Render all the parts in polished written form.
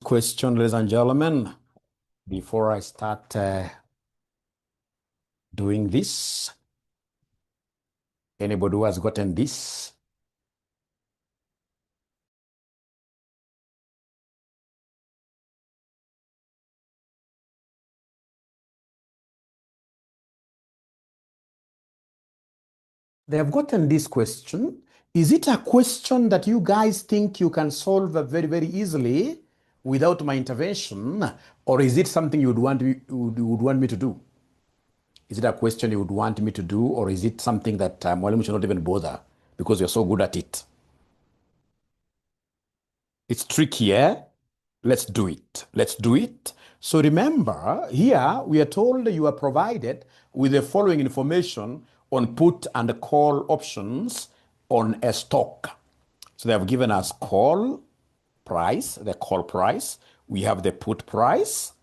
question, ladies and gentlemen, before I start doing this? Anybody who has gotten this? They have gotten this question. Is it a question that you guys think you can solve very, very easily without my intervention? Or is it something you would want me to do? Is it a question you would want me to do? Or is it something that Mwalimu should not even bother because you're so good at it? It's tricky, eh? Let's do it. Let's do it. So remember, here we are told you are provided with the following information on put and call options on a stock. So they have given us call price, the call price. We have the put price.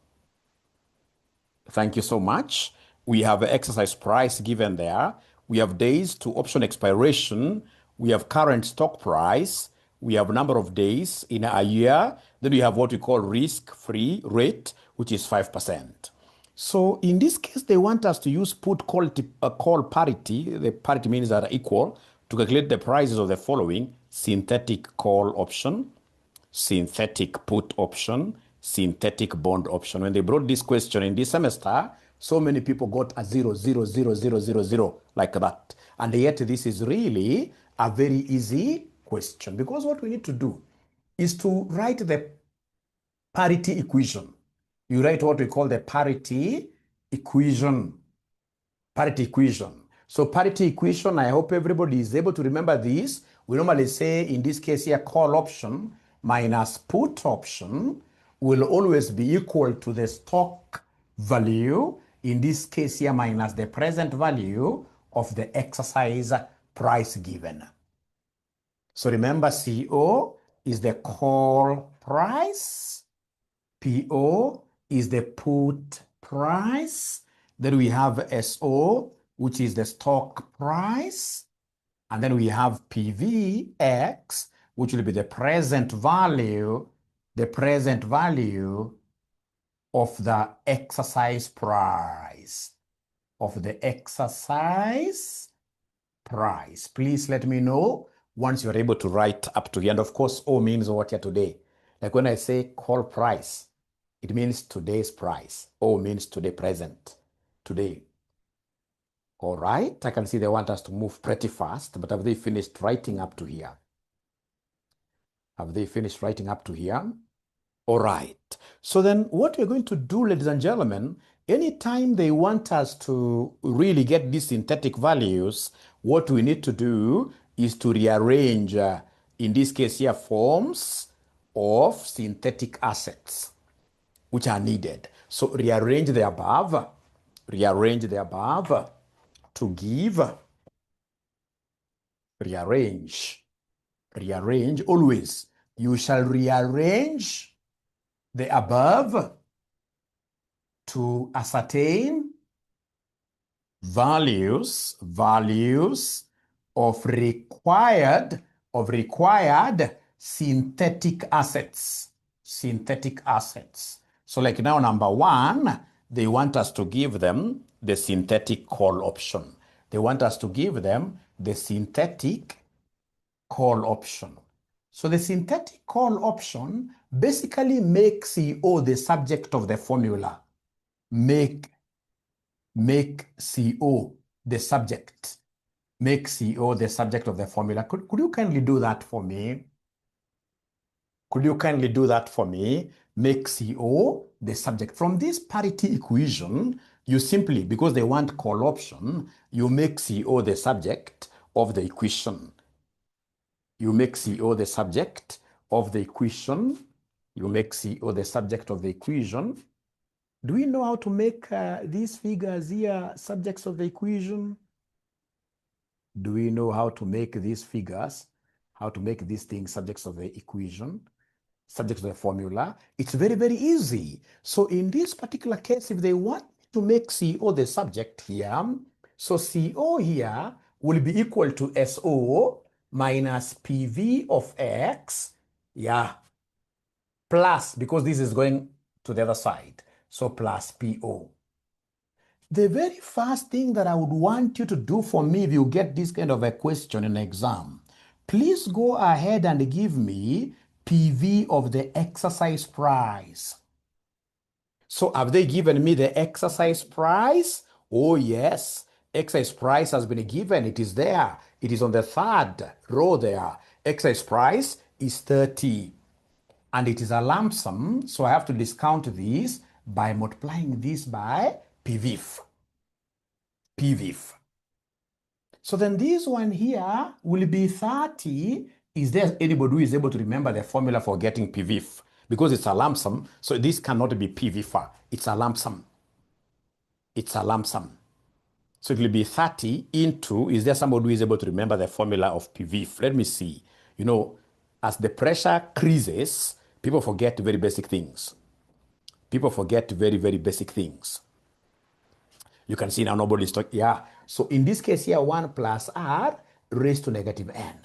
Thank you so much. We have the exercise price given there. We have days to option expiration. We have current stock price. We have number of days in a year. Then we have what we call risk-free rate, which is 5%. So in this case, they want us to use put call parity. The parity means that are equal to calculate the prices of the following: synthetic call option, synthetic put option, synthetic bond option. When they brought this question in this semester, so many people got a 0, 0, 0, 0, 0, 0, like that. And yet this is really a very easy question, because what we need to do is to write the parity equation. You write what we call the parity equation. Parity equation. So parity equation, I hope everybody is able to remember this. We normally say, in this case here, call option minus put option will always be equal to the stock value, in this case here, minus the present value of the exercise price given. So remember, CO is the call price, PO is the put price, then we have SO, which is the stock price, and then we have PVX, which will be the present value of the exercise price, Please let me know once you're able to write up to here. And of course, O means what here today. Like when I say call price, it means today's price. O means today, present, today. All right, I can see they want us to move pretty fast, but have they finished writing up to here? Have they finished writing up to here? All right. So then what we're going to do, ladies and gentlemen, anytime they want us to really get these synthetic values, what we need to do is to rearrange, in this case here, forms of synthetic assets which are needed. So rearrange the above to give, rearrange always. You shall rearrange the above to ascertain values of required synthetic assets. So like now, number one, they want us to give them the synthetic call option. They want us to give them the synthetic call option. So the synthetic call option basically makes CO the subject of the formula. Make CO the subject. Make CO the subject of the formula. Could you kindly do that for me? Could you kindly do that for me? Make CO the subject. From this parity equation, you simply, because they want call option, you make CO the subject of the equation. You make CO the subject of the equation. You make CO the subject of the equation. Do we know how to make these figures here subjects of the equation? Do we know how to make these figures, how to make these things subjects of the equation, subjects of the formula? It's very, very easy. So in this particular case, if they want to make CO the subject here, so CO here will be equal to SO minus PV of X, plus, because this is going to the other side, so plus PO. The very first thing that I would want you to do for me if you get this kind of a question in an exam, please go ahead and give me PV of the exercise prize. So have they given me the exercise prize? Oh yes, exercise prize has been given. It is there. It is on the third row there. Exercise prize is 30. And it is a lump sum, so I have to discount this by multiplying this by PVIF. PVIF. So then this one here will be 30. Is there anybody who is able to remember the formula for getting PVIF? Because it's a lump sum, so this cannot be PVIFA. It's a lump sum. It's a lump sum. So it will be 30 into, is there somebody who is able to remember the formula of PVIF? Let me see. You know, as the pressure increases, people forget very basic things. People forget very, very basic things. You can see now nobody's talking. Yeah. So in this case here, 1 plus R raised to negative N.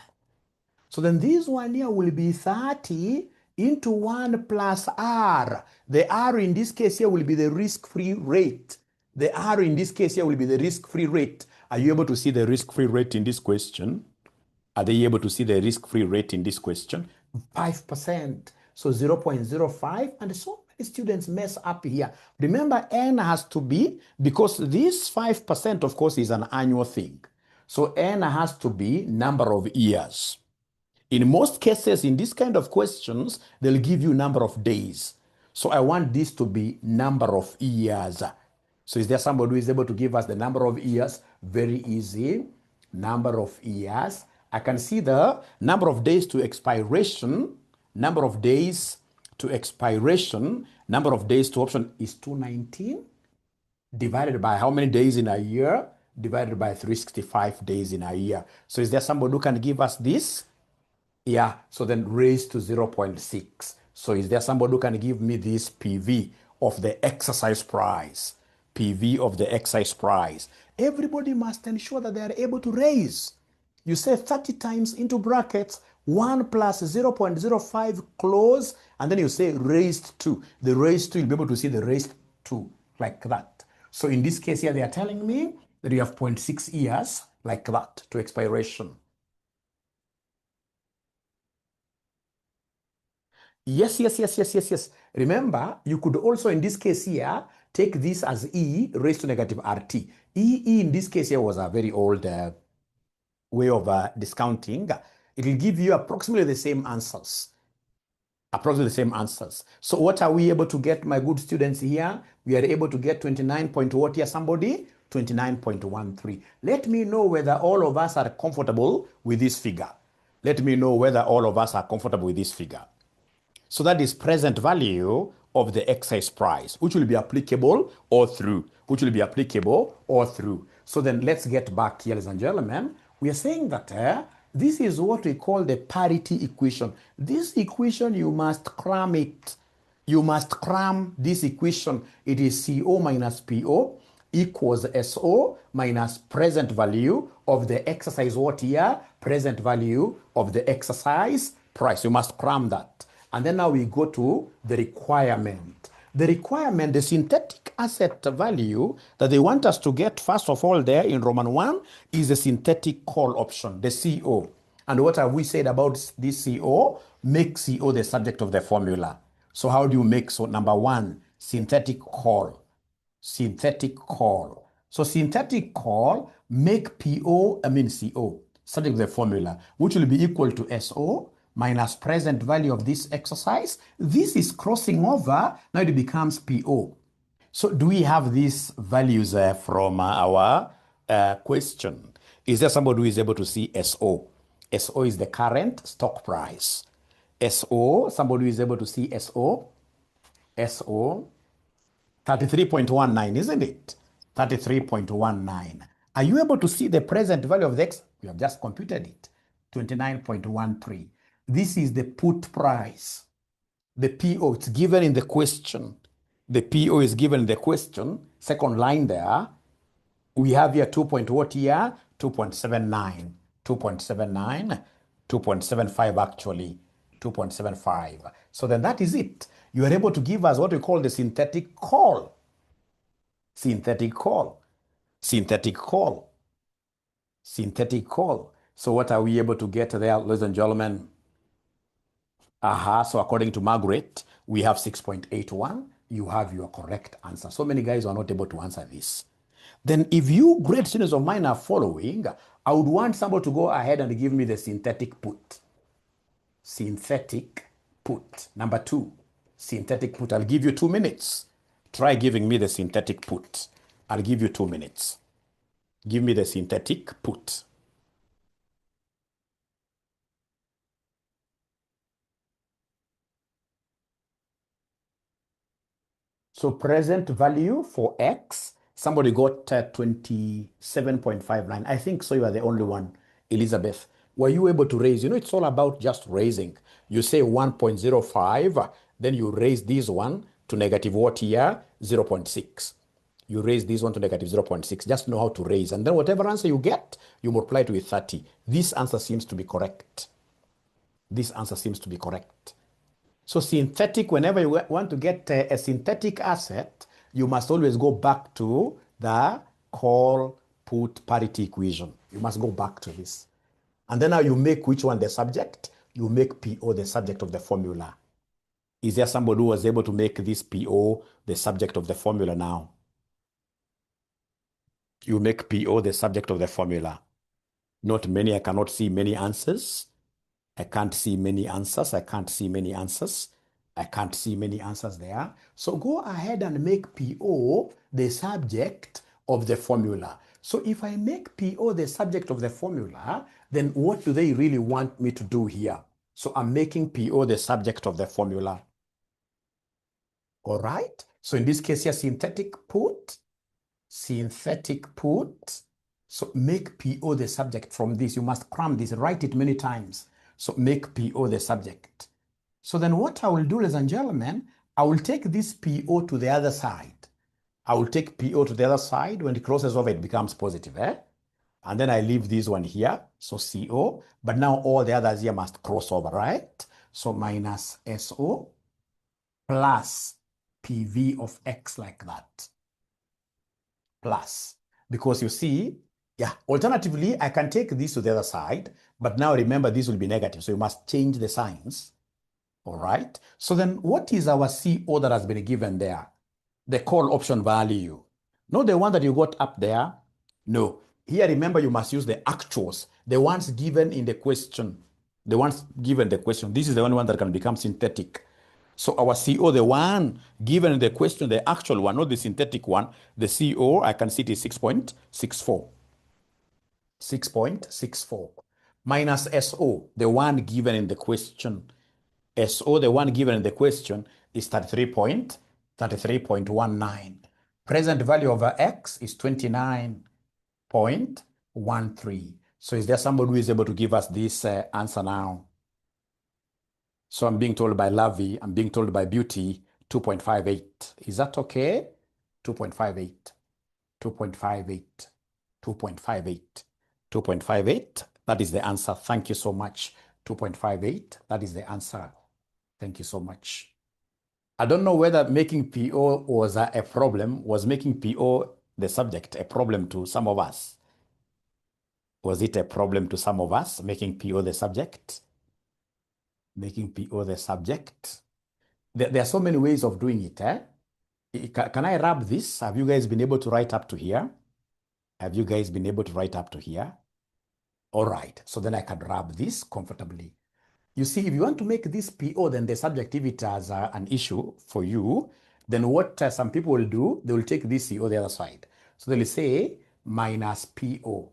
So then this one here will be 30 into 1 plus R. The R in this case here will be the risk-free rate. The R in this case here will be the risk-free rate. Are you able to see the risk-free rate in this question? Are they able to see the risk-free rate in this question? 5%. So 0.05, and so many students mess up here. Remember, N has to be, because this 5%, of course, is an annual thing. So N has to be number of years. In most cases, in this kind of questions, they'll give you number of days. So I want this to be number of years. So is there somebody who is able to give us the number of years? Very easy. Number of years. I can see the number of days to expiration. Number of days to expiration. Number of days to option is 219 divided by how many days in a year? Divided by 365 days in a year. So is there somebody who can give us this? Yeah, so then raised to 0.6. So is there somebody who can give me this PV of the exercise prize? PV of the exercise prize. Everybody must ensure that they are able to raise. You say 30 times into brackets, 1 plus 0.05 close, and then you say raised to. The raised to, you'll be able to see the raised to like that. So in this case here, they are telling me that you have 0.6 years like that to expiration. Yes. Remember, you could also, in this case here, take this as E raised to negative RT. E in this case here was a very old way of discounting. It will give you approximately the same answers. Approximately the same answers. So what are we able to get, my good students here? We are able to get 29 point what here, somebody? 29.13. Let me know whether all of us are comfortable with this figure. Let me know whether all of us are comfortable with this figure. So that is present value of the exercise price, which will be applicable all through, So then let's get back here, ladies and gentlemen. We are saying that this is what we call the parity equation. This equation, you must cram it. You must cram this equation. It is CO minus PO equals SO minus present value of the exercise what here? Present value of the exercise price. You must cram that. And then now we go to the requirement. The requirement, the synthetic asset value that they want us to get, first of all, there in Roman 1 is the synthetic call option, the CO. And what have we said about this CO? Make CO the subject of the formula. So how do you make? So number 1, synthetic call. Synthetic call. So synthetic call, make CO subject of the formula, which will be equal to SO minus present value of this exercise. This is crossing over. Now it becomes PO. So do we have these values from our question? Is there somebody who is able to see SO? SO is the current stock price. SO, somebody who is able to see SO? SO, 33.19, isn't it? 33.19. Are you able to see the present value of the X? We have just computed it. 29.13. This is the put price. The PO, it's given in the question. The PO is given in the question. Second line there. We have here 2 point what here? 2.79. 2.75 actually. 2.75. So then that is it. You are able to give us what we call the synthetic call. Synthetic call. Synthetic call. Synthetic call. So what are we able to get there, ladies and gentlemen? So according to Margaret, we have 6.81. You have your correct answer. So many guys are not able to answer this. Then if you great students of mine are following, I would want somebody to go ahead and give me the synthetic put. Synthetic put. Number 2, synthetic put. I'll give you 2 minutes. Try giving me the synthetic put. I'll give you 2 minutes. Give me the synthetic put. So present value for X, somebody got 27.59. I think so. You are the only one, Elizabeth. Were you able to raise? You know, it's all about just raising. You say 1.05, then you raise this one to negative what here? 0.6. You raise this one to negative 0.6. Just know how to raise. And then whatever answer you get, you multiply it with 30. This answer seems to be correct. This answer seems to be correct. So synthetic, whenever you want to get a synthetic asset, you must always go back to the call-put parity equation. You must go back to this. And then now you make which one the subject? You make PO the subject of the formula. Is there somebody who was able to make this PO the subject of the formula now? You make PO the subject of the formula. Not many, I cannot see many answers. I can't see many answers. I can't see many answers. I can't see many answers there. So go ahead and make PO the subject of the formula. So if I make PO the subject of the formula, then what do they really want me to do here? So I'm making PO the subject of the formula. All right. So in this case here, synthetic put. Synthetic put. So make PO the subject from this. You must cram this, write it many times. So make PO the subject. So then what I will do, ladies and gentlemen, I will take this PO to the other side. I will take PO to the other side. When it crosses over, it becomes positive. And then I leave this one here, so CO. But now all the others here must cross over, right? So minus SO plus PV of X like that. Plus. Because you see, yeah, alternatively, I can take this to the other side, but now remember this will be negative, so you must change the signs. All right. So then what is our CO that has been given there? The call option value. Not the one that you got up there. No. Here, remember, you must use the actuals, the ones given in the question. The ones given the question. This is the only one that can become synthetic. So our CO, the one given in the question, the actual one, not the synthetic one, the CO, I can see it is 6.64. 6.64. Minus SO, the one given in the question. SO, the one given in the question, is 33.19. Present value over X is 29.13. So is there somebody who is able to give us this answer now? So I'm being told by 𝗲𝗍, I'm being told by Beauty, 2.58. Is that okay? 2.58, 2.58, 2.58, 2.58. That is the answer. Thank you so much. 2.58, that is the answer. Thank you so much. I don't know whether making PO was a problem. Was making PO the subject a problem to some of us? Was it a problem to some of us, making PO the subject? Making PO the subject. There are so many ways of doing it. Can I wrap this? Have you guys been able to write up to here? Have you guys been able to write up to here? All right. So then I can wrap this comfortably. You see, if you want to make this PO, then the subjectivity as an issue for you, then what some people will do, they will take this CO the other side. So they'll say minus PO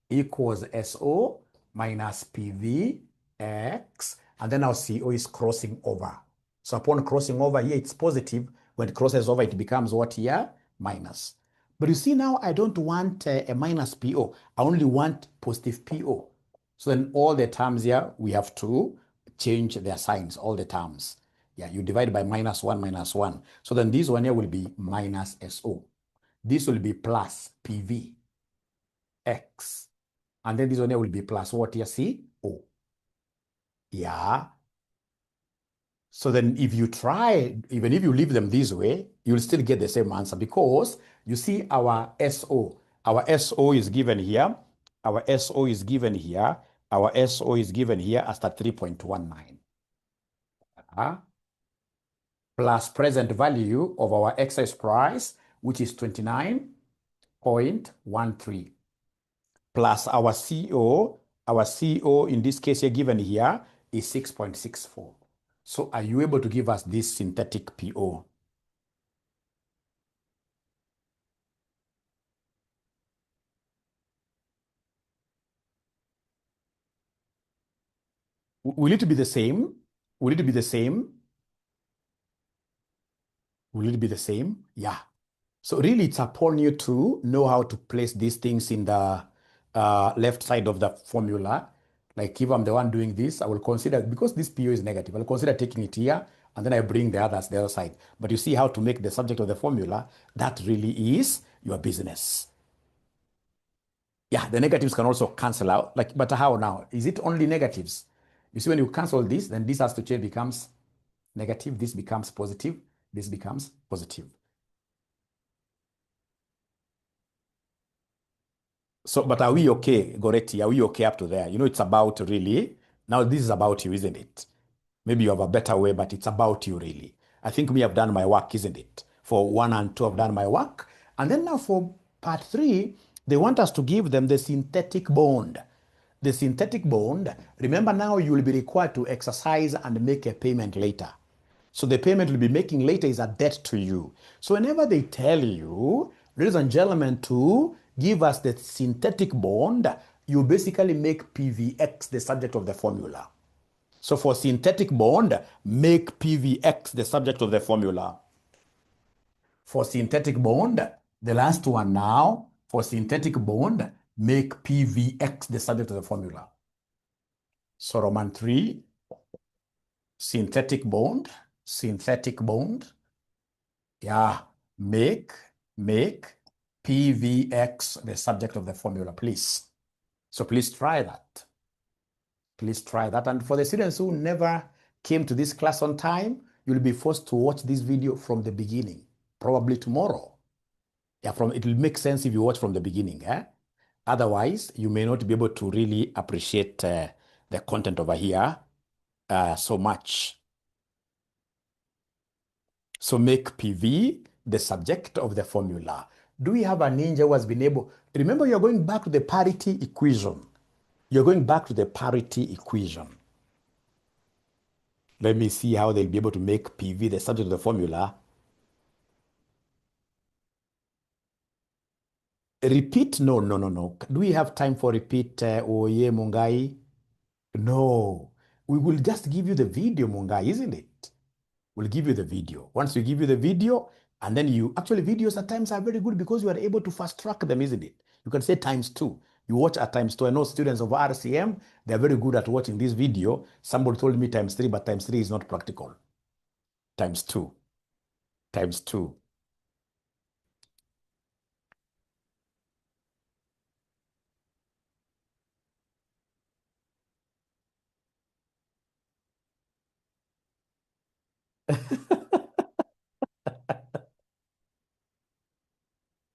equals SO minus PV X, and then our CO is crossing over. So upon crossing over here, it's positive. When it crosses over, it becomes what here? Minus. But you see now, I don't want a minus PO. I only want positive PO. So then all the terms here, we have to change their signs, all the terms. Yeah, you divide by minus 1. So then this one here will be minus SO. This will be plus PV X. And then this one here will be plus what here? CO. Yeah. So then if you try, even if you leave them this way, you'll still get the same answer because you see our SO. Our SO is given here. Our SO is given here. Our SO is given here as 3.19. Plus present value of our exercise price, which is 29.13. Plus our CO in this case here given here is 6.64. So are you able to give us this synthetic PO? Will it be the same? Will it be the same? Will it be the same? Yeah. So really it's upon you to know how to place these things in the left side of the formula. Like if I'm the one doing this, I will consider, because this PO is negative, I'll consider taking it here and then I bring the others the other side. But you see how to make the subject of the formula, that really is your business. Yeah, the negatives can also cancel out. Like, but how now? Is it only negatives? You see, when you cancel this, then this has to change, becomes negative, this becomes positive, this becomes positive. So, but are we okay, Goretti? Are we okay up to there? You know, it's about really, now this is about you, isn't it? Maybe you have a better way, but it's about you really. I think me have done my work, isn't it? For 1 and 2, I've done my work. And then now for part 3, they want us to give them the synthetic bond. The synthetic bond, remember now you will be required to exercise and make a payment later. So the payment you'll be making later is a debt to you. So whenever they tell you, ladies and gentlemen, to give us the synthetic bond, you basically make PVX the subject of the formula. So for synthetic bond, make PVX the subject of the formula. For synthetic bond, the last one now, for synthetic bond, make PVX the subject of the formula. So Roman 3, synthetic bond, yeah, make PVX the subject of the formula, please. So please try that. Please try that. And for the students who never came to this class on time, you'll be forced to watch this video from the beginning, probably tomorrow. Yeah, it will make sense if you watch from the beginning. Otherwise, you may not be able to really appreciate the content over here so much. So make PV the subject of the formula. Do we have a ninja who has been able? Remember, you're going back to the parity equation. You're going back to the parity equation. Let me see how they'll be able to make PV the subject of the formula. Repeat? No. Do we have time for repeat, Oye Mungai? No. We will just give you the video, Mungai, isn't it? We'll give you the video. Once we give you the video, and then actually videos at times are very good because you are able to fast track them, isn't it? You can say ×2. You watch at ×2. I know students of RCM, they're very good at watching this video. Somebody told me ×3, but ×3 is not practical. ×2. ×2.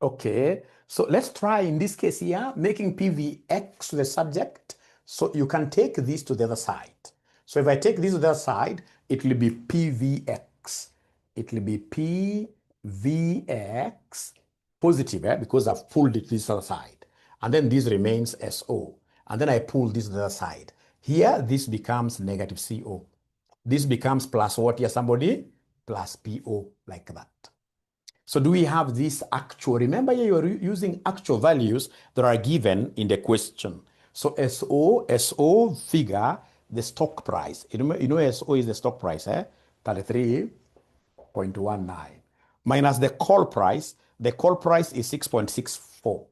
Okay, so let's try in this case here, making PVX the subject. So you can take this to the other side. So if I take this to the other side, it will be PVX. It will be PVX positive, because I've pulled it this other side. And then this remains SO. And then I pull this to the other side. Here, this becomes negative CO. This becomes plus what here, somebody? Plus PO, like that. So do we have this actual? Remember here you're using actual values that are given in the question. So SO figure the stock price. You know SO is the stock price, 33.19. Minus the call price. The call price is 6.64.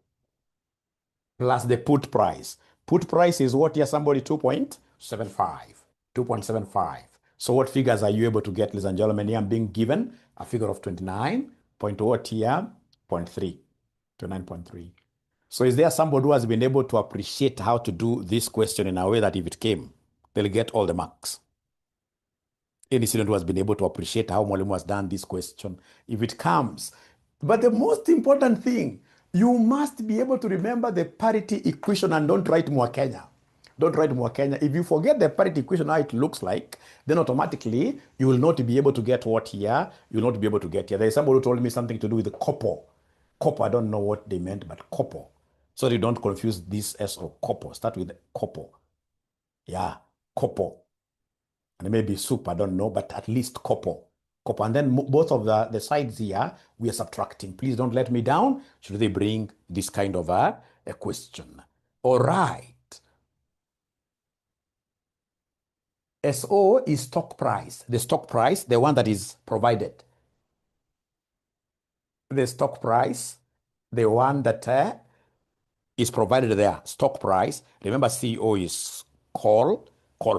Plus the put price. Put price is what here, somebody? 2.75. 2.75. So what figures are you able to get, ladies and gentlemen? Here I'm being given a figure of 29.3. 29.3. So is there somebody who has been able to appreciate how to do this question in a way that if it came, they'll get all the marks? Any student who has been able to appreciate how Mwalimu has done this question, if it comes. But the most important thing, you must be able to remember the parity equation and don't write Mwakenya. Don't write Mwakenya. If you forget the parity equation, how it looks like, then automatically you will not be able to get what here. You will not be able to get here. There is somebody who told me something to do with the 𝗀𝗋𝗋. 𝗀𝗋𝗋, I don't know what they meant, but 𝗀𝗋𝗋. So you don't confuse this S or 𝗀𝗋𝗋. Start with 𝗀𝗋𝗋. Yeah, 𝗀𝗋𝗋. And maybe soup, I don't know, but at least 𝗀𝗋𝗋. 𝗀𝗋𝗋. And then both of the sides here, we are subtracting. Please don't let me down should they bring this kind of a question. All right. SO is stock price. The stock price, the one that is provided. The stock price, the one that is provided there, stock price. Remember, CO is call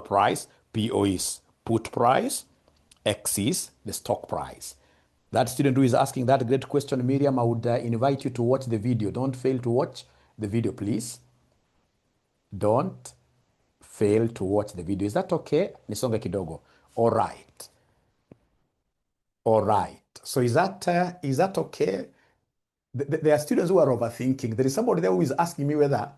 price, PO is put price, X is the stock price. That student who is asking that great question, Miriam, I would invite you to watch the video. Don't fail to watch the video, please. Don't fail to watch the video. Is that okay? Nisonge kidogo. All right. All right. So is that okay? There are students who are overthinking. There is somebody there who is asking me whether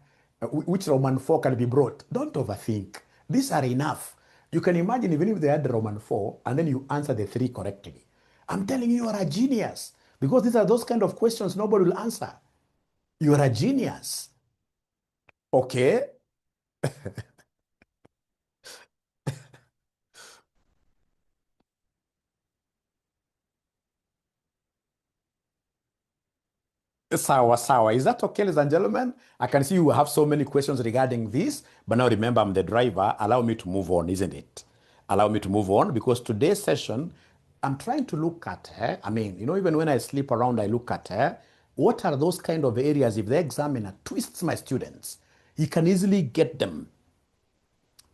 which Roman 4 can be brought. Don't overthink. These are enough. You can imagine even if they had the Roman 4 and then you answer the 3 correctly. I'm telling you, you are a genius because these are those kind of questions nobody will answer. You are a genius. Okay. Sawa. Is that okay, ladies and gentlemen? I can see you have so many questions regarding this, but now remember, I'm the driver. Allow me to move on, isn't it? Allow me to move on because today's session, I'm trying to look at her. I mean, even when I sleep around, I look at her. What are those kind of areas if the examiner twists my students? He can easily get them.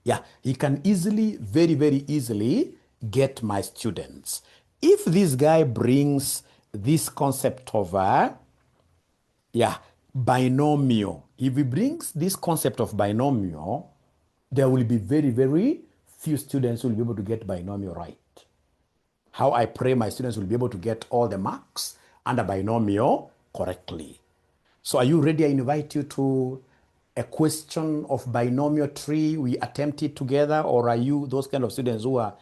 Yeah, he can easily, very, very easily get my students. If this guy brings this concept of binomial. If he brings this concept of binomial, there will be very, very few students who will be able to get binomial right. How I pray my students will be able to get all the marks under binomial correctly. So are you ready? I invite you to a question of binomial tree. We attempt it together, or are you those kind of students who are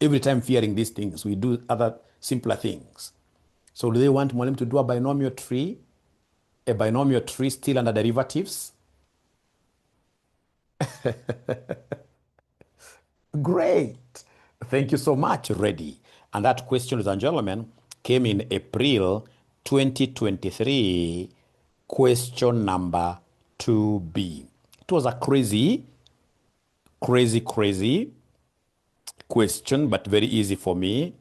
every time fearing these things? We do other simpler things. So do they want Mwalimu to do a binomial tree? A binomial tree still under derivatives? Great. Thank you so much. Ready. And that question, ladies and gentlemen, came in April 2023, question number 2B. It was a crazy question, but very easy for me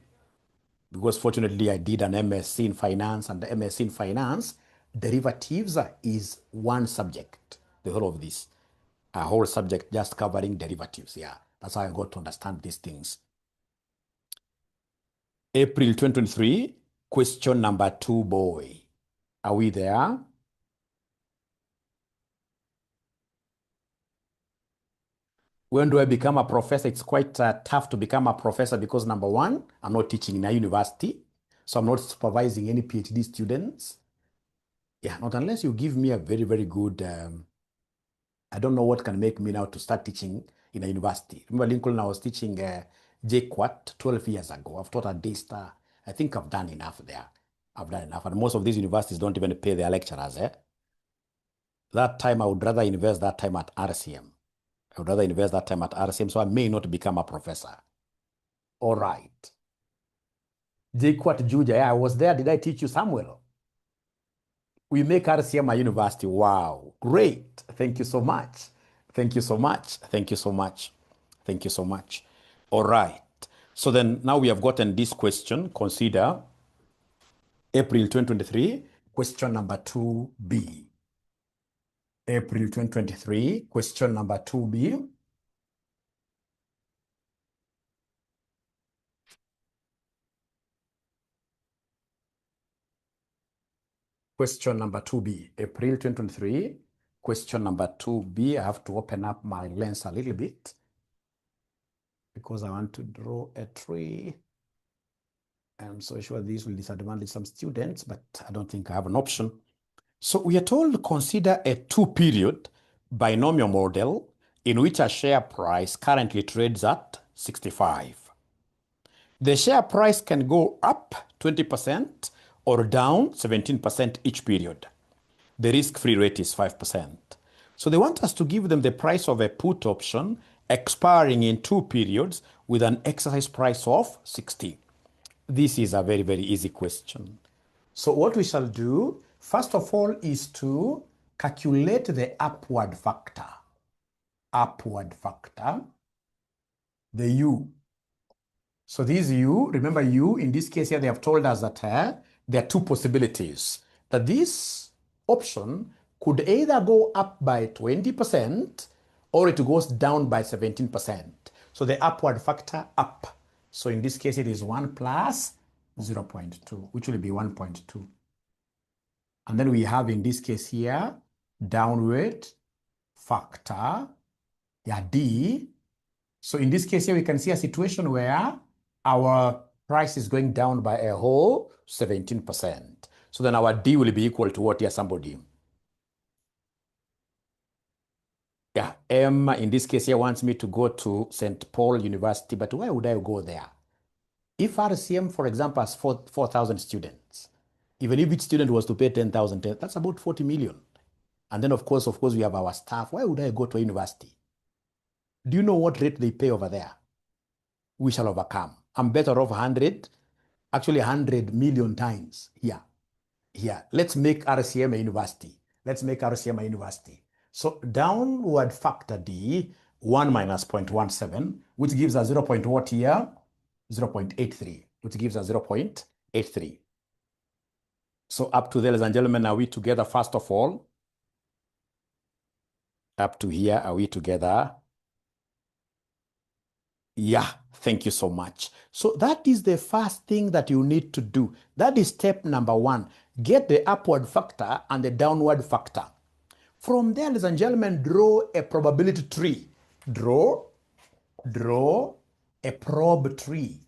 because fortunately I did an MSc in finance, and the MSc in finance, derivatives is one subject, the whole of this. A whole subject just covering derivatives. Yeah, that's how I got to understand these things. April 2023, question number 2, boy. Are we there? When do I become a professor? It's quite tough to become a professor because number one, I'm not teaching in a university. So I'm not supervising any PhD students. Yeah, not unless you give me a very, very good, I don't know what can make me now to start teaching in a university. Remember Lincoln, I was teaching JQuat 12 years ago. I've taught at Daystar. I think I've done enough there. I've done enough. And most of these universities don't even pay their lecturers. That time, I would rather invest that time at RCM. I would rather invest that time at RCM, so I may not become a professor. All right. JQuat Juja, I was there. Did I teach you, Samuel? We make RCM a university. Wow. Great. Thank you so much. Thank you so much. Thank you so much. Thank you so much. All right. So then now we have gotten this question. Consider April 2023, question number 2B. April 2023, question number 2B. Question number 2B, April 2023, question number 2B. I have to open up my lens a little bit. because I want to draw a tree. I'm so sure this will disadvantage some students, but I don't think I have an option. So we are told to consider a two-period binomial model in which a share price currently trades at 65. The share price can go up 20% or down 17% each period. The risk-free rate is 5%. So they want us to give them the price of a put option expiring in 2 periods with an exercise price of 60. This is a very, very easy question. So what we shall do, first of all, is to calculate the upward factor. Upward factor, the U. So this U, remember U, in this case here, they have told us that there are two possibilities. That this option could either go up by 20% or it goes down by 17%. So the upward factor up. So in this case, it is 1 plus 0.2, which will be 1.2. And then we have in this case here, downward factor, D. So in this case here, we can see a situation where our price is going down by a whole 17%. So then our D will be equal to what here, somebody? Yeah, M in this case here wants me to go to St. Paul University, but why would I go there? If RCM, for example, has 4,000 students, even if each student was to pay 10,000, that's about 40 million. And then, of course, we have our staff. Why would I go to a university? Do you know what rate they pay over there? We shall overcome. I'm better off 100 million times here. Here, let's make RCM a university. Let's make RCM a university. So downward factor D, 1 minus 0.17, which gives us 0. What here? 0.83, which gives us 0.83. So up to there, ladies and gentlemen, are we together first of all? Up to here, are we together? Yeah, thank you so much. So that is the first thing that you need to do. That is step number 1. Get the upward factor and the downward factor. From there, ladies and gentlemen, draw a probability tree. Draw a probe tree,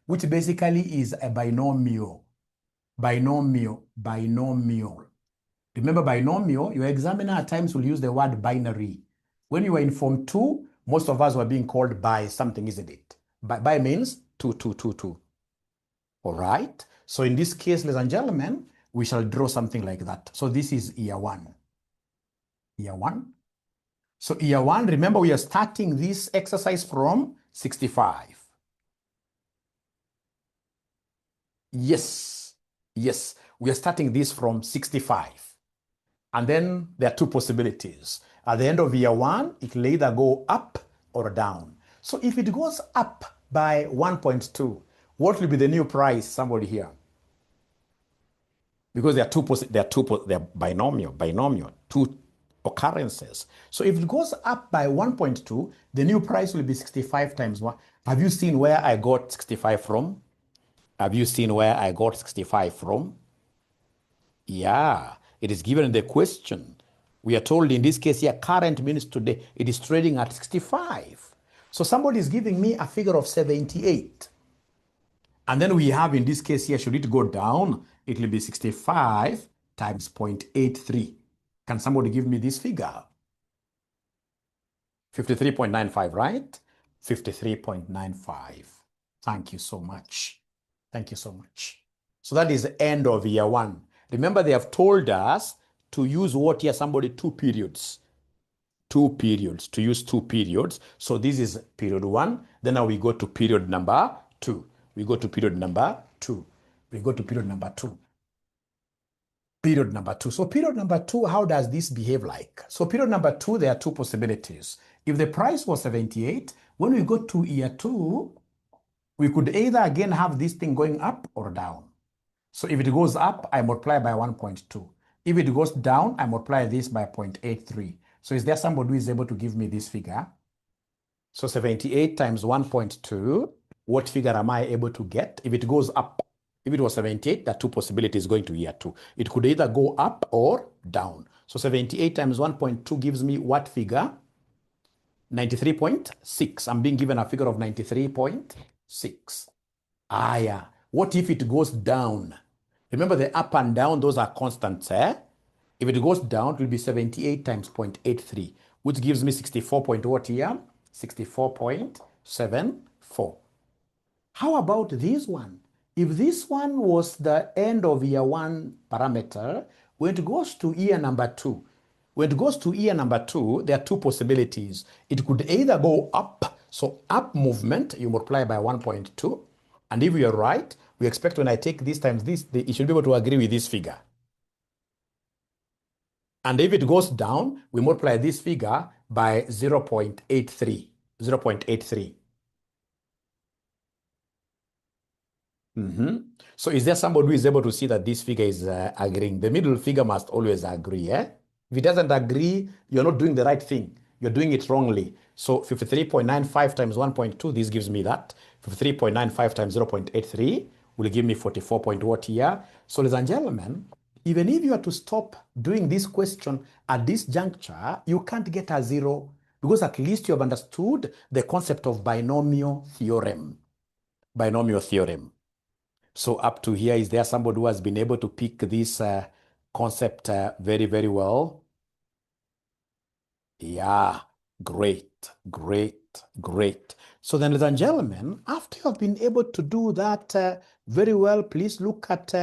which basically is a binomial. Binomial. Remember binomial, your examiner at times will use the word binary. When you were in Form 2, most of us were being called by something, isn't it? By means 2, 2, 2, 2. All right? So in this case, ladies and gentlemen, we shall draw something like that. So this is year 1. Year 1. So year 1, remember we are starting this exercise from 65. Yes, we are starting this from 65. And then there are two possibilities. At the end of year 1, it will either go up or down. So if it goes up by 1.2, what will be the new price? Somebody here. Because they are binomial, two occurrences. So if it goes up by 1.2, the new price will be 65 times 1. Have you seen where I got 65 from? Have you seen where I got 65 from? Yeah, it is given in the question. We are told in this case here, current means today, it is trading at 65. So somebody is giving me a figure of 78. And then we have in this case here, should it go down, it will be 65 times 0.83. Can somebody give me this figure? 53.95, right? 53.95. Thank you so much. Thank you so much. So that is the end of year 1. Remember, they have told us to use what here? Somebody 2 periods. 2 periods, to use 2 periods. So this is period 1. Then now we go to period number 2. We go to period number 2. We go to period number 2. Period number 2. So period number 2, how does this behave like? So period number 2, there are two possibilities. If the price was 78, when we go to year 2, we could either again have this thing going up or down. So if it goes up, I multiply by 1.2. If it goes down, I multiply this by 0.83. So is there somebody who is able to give me this figure? So 78 times 1.2, what figure am I able to get? If it goes up, if it was 78, there are two possibilities going to year 2. It could either go up or down. So 78 times 1.2 gives me what figure? 93.6. I'm being given a figure of 93.6. Yeah. What if it goes down? Remember the up and down, those are constants, eh? If it goes down, it will be 78 times 0.83, which gives me 64 point what here? 64.74. How about this one? If this one was the end of year one parameter, when it goes to year number two, when it goes to year number two, there are two possibilities. It could either go up, so up movement, you multiply by 1.2, and if you're right, we expect when I take this times this, you should be able to agree with this figure. And if it goes down, we multiply this figure by 0.83, 0.83. So is there somebody who is able to see that this figure is agreeing? The middle figure must always agree, eh? If it doesn't agree, you're not doing the right thing. You're doing it wrongly. So 53.95 times 1.2, this gives me that. 53.95 times 0.83 will give me 44 point what here. So ladies and gentlemen, even if you are to stop doing this question at this juncture, you can't get a zero because at least you have understood the concept of binomial theorem. Binomial theorem. So up to here, is there somebody who has been able to pick this concept very, very well? Yeah, great, great, great. So then, ladies and gentlemen, after you have been able to do that very well, please look at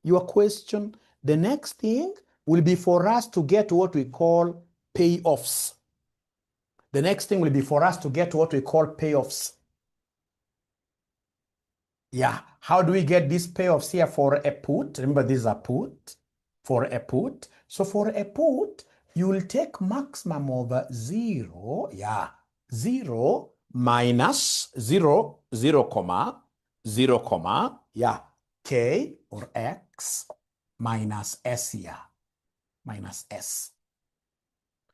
your question. The next thing will be for us to get what we call payoffs. The next thing will be for us to get what we call payoffs. Yeah, how do we get these payoffs here for a put? Remember, this is a put, for a put. So for a put, you will take maximum of 0, yeah, 0 minus 0, 0, comma, 0, comma, yeah, k or x minus s here, minus s.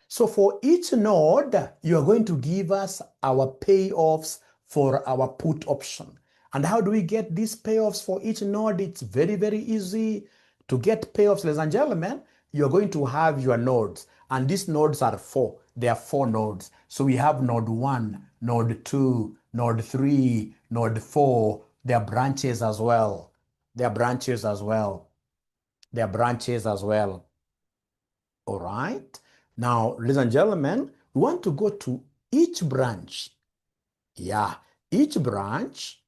So for each node, you are going to give us our payoffs for our put option. And how do we get these payoffs for each node? It's very, very easy to get payoffs, ladies and gentlemen. You're going to have your nodes, and these nodes are 4. There are 4 nodes. So we have node 1, node 2, node 3, node 4. There are branches as well. There are branches as well. There are branches as well. All right. Now, ladies and gentlemen, we want to go to each branch. Yeah, each branch.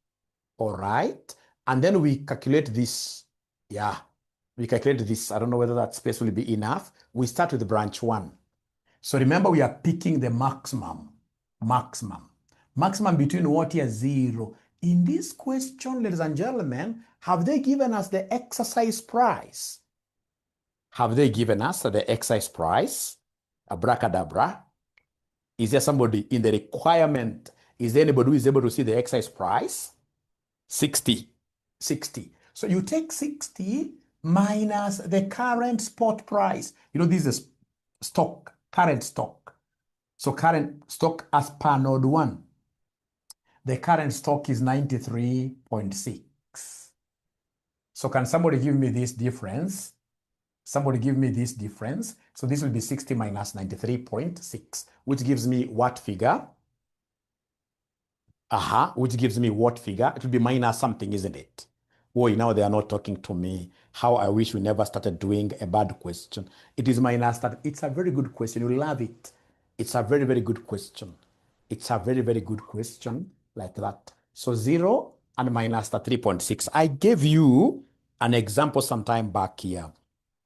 All right. And then we calculate this. Yeah, we calculate this. I don't know whether that space will be enough. We start with branch 1. So remember, we are picking the maximum. Maximum between what here? 0. In this question, ladies and gentlemen, have they given us the exercise price? Have they given us the exercise price? Abracadabra. Is there somebody in the requirement? Is there anybody who is able to see the exercise price? 60. So you take 60 minus the current spot price. You know, this is stock, current stock. So current stock as per node 1. The current stock is 93.6. So can somebody give me this difference? Somebody give me this difference. So this will be 60 minus 93.6, which gives me what figure? Which gives me what figure? It will be minus something, isn't it? Boy, now they are not talking to me. How I wish we never started doing a bad question. It is minus that. It's a very good question. You love it. It's a very, very good question. It's a very, very good question like that. So 0 and minus the 3.6. I gave you an example some time back here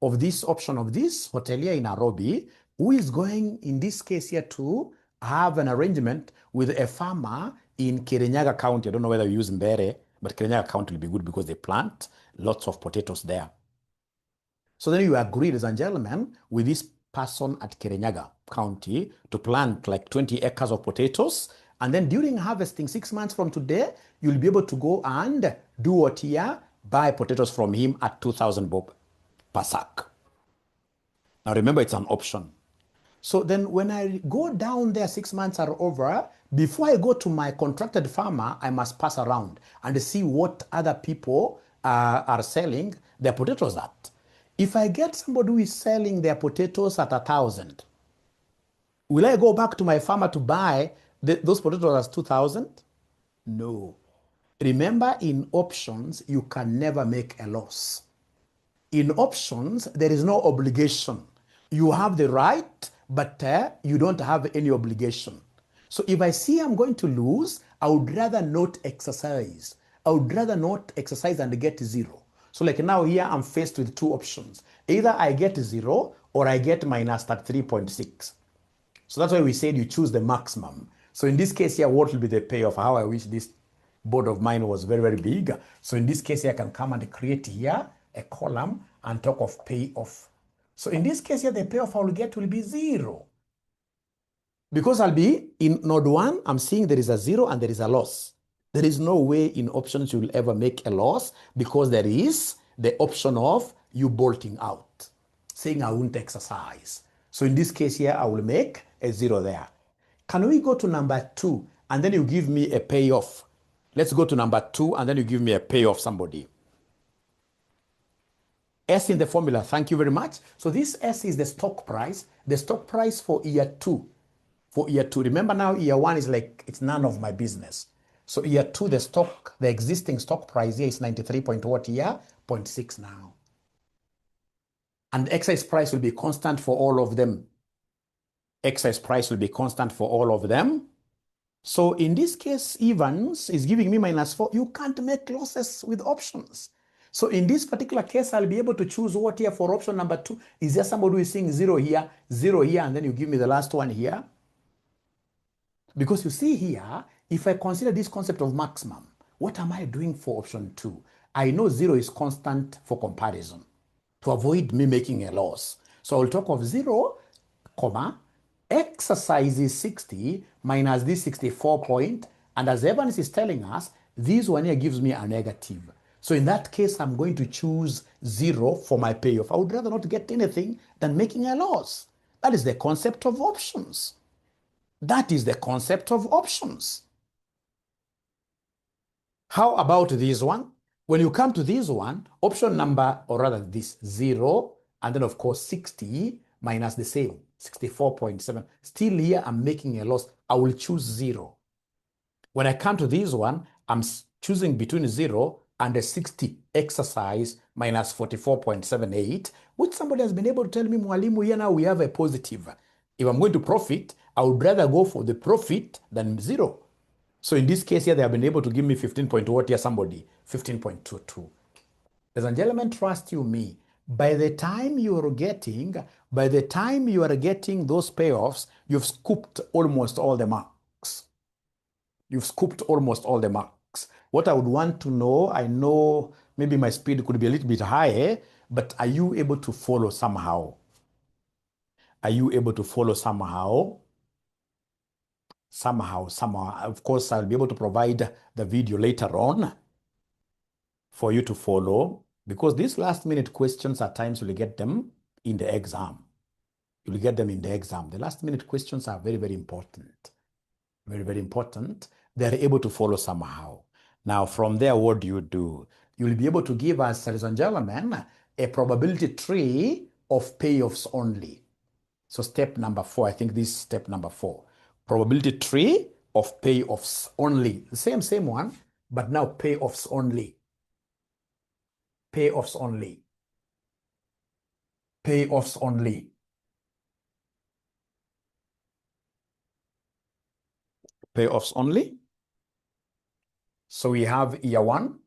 of this option of this hotelier in Nairobi who is going, in this case here, to have an arrangement with a farmer in Kirinyaga County. I don't know whether you use Mbere, but Kirinyaga County will be good because they plant lots of potatoes there. So then you agree, ladies and gentlemen, with this person at Kirinyaga County to plant like 20 acres of potatoes. And then during harvesting, 6 months from today, you'll be able to go and do what here? Buy potatoes from him at 2,000 bob per sack. Now remember, it's an option. So then when I go down there, 6 months are over, before I go to my contracted farmer, I must pass around and see what other people are selling their potatoes at. If I get somebody who is selling their potatoes at 1,000, Will I go back to my farmer to buy those potatoes as 2,000? No. Remember, in options, you can never make a loss. In options, there is no obligation. You have the right, but you don't have any obligation. So if I see I'm going to lose, I would rather not exercise. I would rather not exercise and get zero. So like now here, I'm faced with two options. Either I get zero or I get minus 3.6. So that's why we said you choose the maximum. So in this case here, what will be the payoff? How I wish this board of mine was very, very big. So in this case here, I can come and create here a column and talk of payoff. So in this case here, the payoff I will get will be zero. Because I'll be in node 1, I'm seeing there is a zero and there is a loss. There is no way in options you will ever make a loss because there is the option of you bolting out, saying I won't exercise. So in this case here, I will make a zero there. Can we go to number 2 and then you give me a payoff? Let's go to number 2 and then you give me a payoff, somebody. S in the formula, thank you very much. So this S is the stock price for year 2. For year 2, remember now year 1 is like, it's none of my business. So year 2, the existing stock price here is 93.6 now. And excise price will be constant for all of them. Excise price will be constant for all of them. So in this case, Evans is giving me -4. You can't make losses with options. So in this particular case, I'll be able to choose what here for option number 2. Is there somebody who is saying 0 here, and then you give me the last one here? Because you see here, if I consider this concept of maximum, what am I doing for option 2? I know 0 is constant for comparison to avoid me making a loss. So I'll talk of 0, comma, exercise is 60 minus this 64 point. And as Evans is telling us, this one here gives me a negative. So in that case, I'm going to choose 0 for my payoff. I would rather not get anything than making a loss. That is the concept of options. That is the concept of options. How about this one? When you come to this one, option number, or rather this 0, and then of course 60 minus the same, 64.7. Still here, I'm making a loss. I will choose 0. When I come to this one, I'm choosing between 0 and a 60 exercise minus 44.78, which somebody has been able to tell me, Mwalimu, here now we have a positive. If I'm going to profit, I would rather go for the profit than 0. So in this case here, they have been able to give me 15 point what here, somebody, 15.22. Ladies and gentlemen, trust you me. By the time you are getting those payoffs, you've scooped almost all the marks. You've scooped almost all the marks. What I would want to know, I know maybe my speed could be a little bit higher, but are you able to follow somehow? Are you able to follow somehow? Somehow. Of course, I'll be able to provide the video later on for you to follow, because these last minute questions at times you'll get them in the exam. You'll get them in the exam. The last minute questions are very, very important. Very, very important. They're able to follow somehow. Now, from there, what do? You'll be able to give us, ladies and gentlemen, a probability tree of payoffs only. So step number 4, I think this is step number 4. Probability tree of payoffs only. The same one, but now payoffs only. Payoffs only. Payoffs only. Payoffs only. So we have year 1.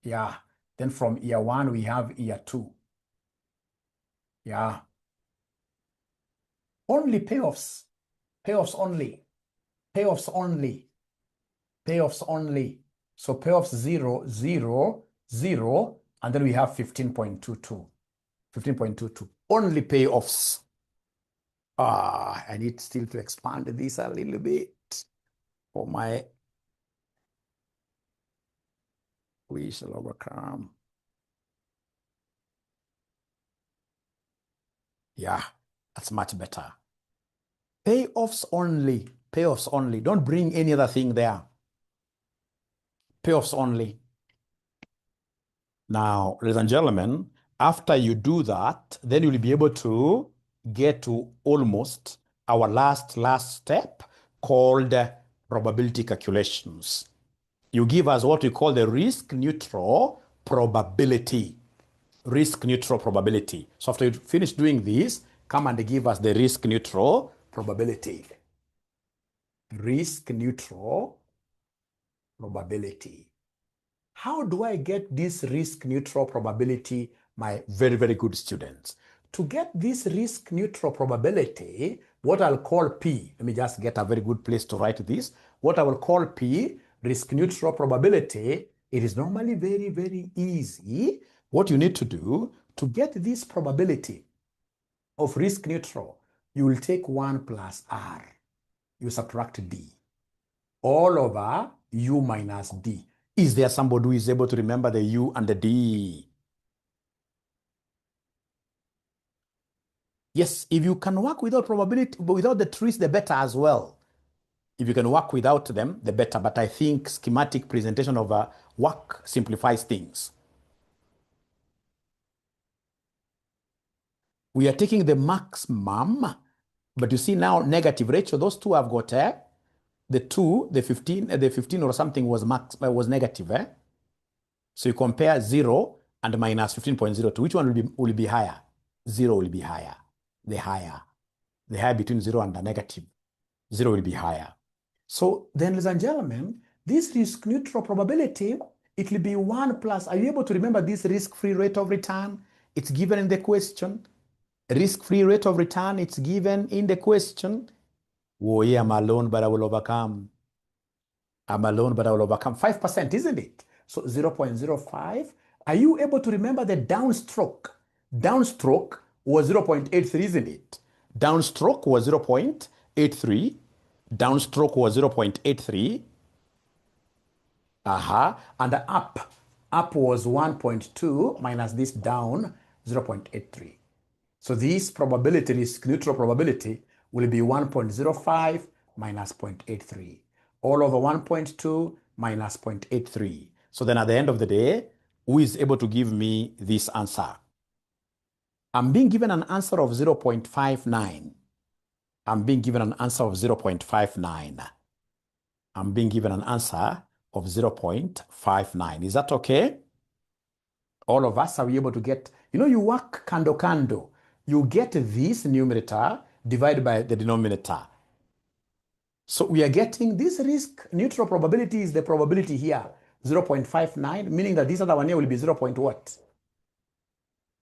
Yeah. Then from year 1, we have year 2. Yeah. Only payoffs. Payoffs only. Payoffs only. Payoffs only. So payoffs 0, 0, 0, and then we have 15.22. 15.22. Only payoffs. I need still to expand this a little bit for my 𝗤𝗄𝗃𝗃. Yeah, that's much better. Payoffs only. Payoffs only. Don't bring any other thing there. Payoffs only. Now, ladies and gentlemen, after you do that, then you'll be able to get to almost our last step called probability calculations. You give us what we call the risk-neutral probability. Risk-neutral probability. So after you finish doing this, come and give us the risk-neutral probability. Risk-neutral probability. How do I get this risk-neutral probability, my very, very good students? To get this risk-neutral probability, what I'll call P, let me just get a very good place to write this. What I will call P, risk-neutral probability, it is normally very, very easy. What you need to do to get this probability of risk-neutral, you will take 1 plus R. You subtract D. All over U minus D. Is there somebody who is able to remember the U and the D? Yes, if you can work without probability, but without the trees, the better as well. If you can work without them, the better. But I think schematic presentation of a work simplifies things. We are taking the maximum, but you see now negative ratio. Those two have got the 2, the 15 or something was negative. So you compare 0 and minus 15.02. Which one will be higher? 0 will be higher. The higher between 0 and the negative. 0 will be higher. So then, ladies and gentlemen, this risk-neutral probability, it will be 1 plus. Are you able to remember this risk-free rate of return? It's given in the question. Risk-free rate of return, it's given in the question. Oh yeah, I'm alone, but I will overcome. I'm alone, but I will overcome. 5%, isn't it? So 0.05. Are you able to remember the downstroke? Downstroke was 0.83, isn't it? Downstroke was 0.83. Downstroke was 0.83. And the up was 1.2 minus this down, 0.83. So this probability, risk-neutral probability, will be 1.05 minus 0.83. All over 1.2 minus 0.83. So then at the end of the day, who is able to give me this answer? I'm being given an answer of 0.59. I'm being given an answer of 0.59. I'm being given an answer of 0.59. Is that okay? All of us, are we able to get, you work kando. You get this numerator divided by the denominator. So we are getting this risk-neutral probability is the probability here, 0.59, meaning that this other one here will be 0. What?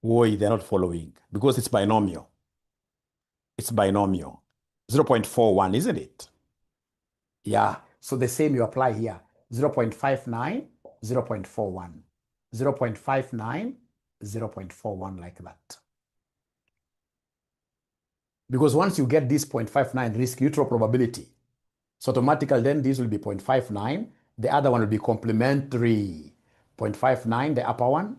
Why they're not following? Because it's binomial. It's binomial. 0.41, isn't it? Yeah. So the same you apply here. 0.59, 0.41. 0.59, 0.41 like that. Because once you get this 0.59 risk-neutral probability, so automatically then this will be 0.59. The other one will be complementary. 0.59, the upper one,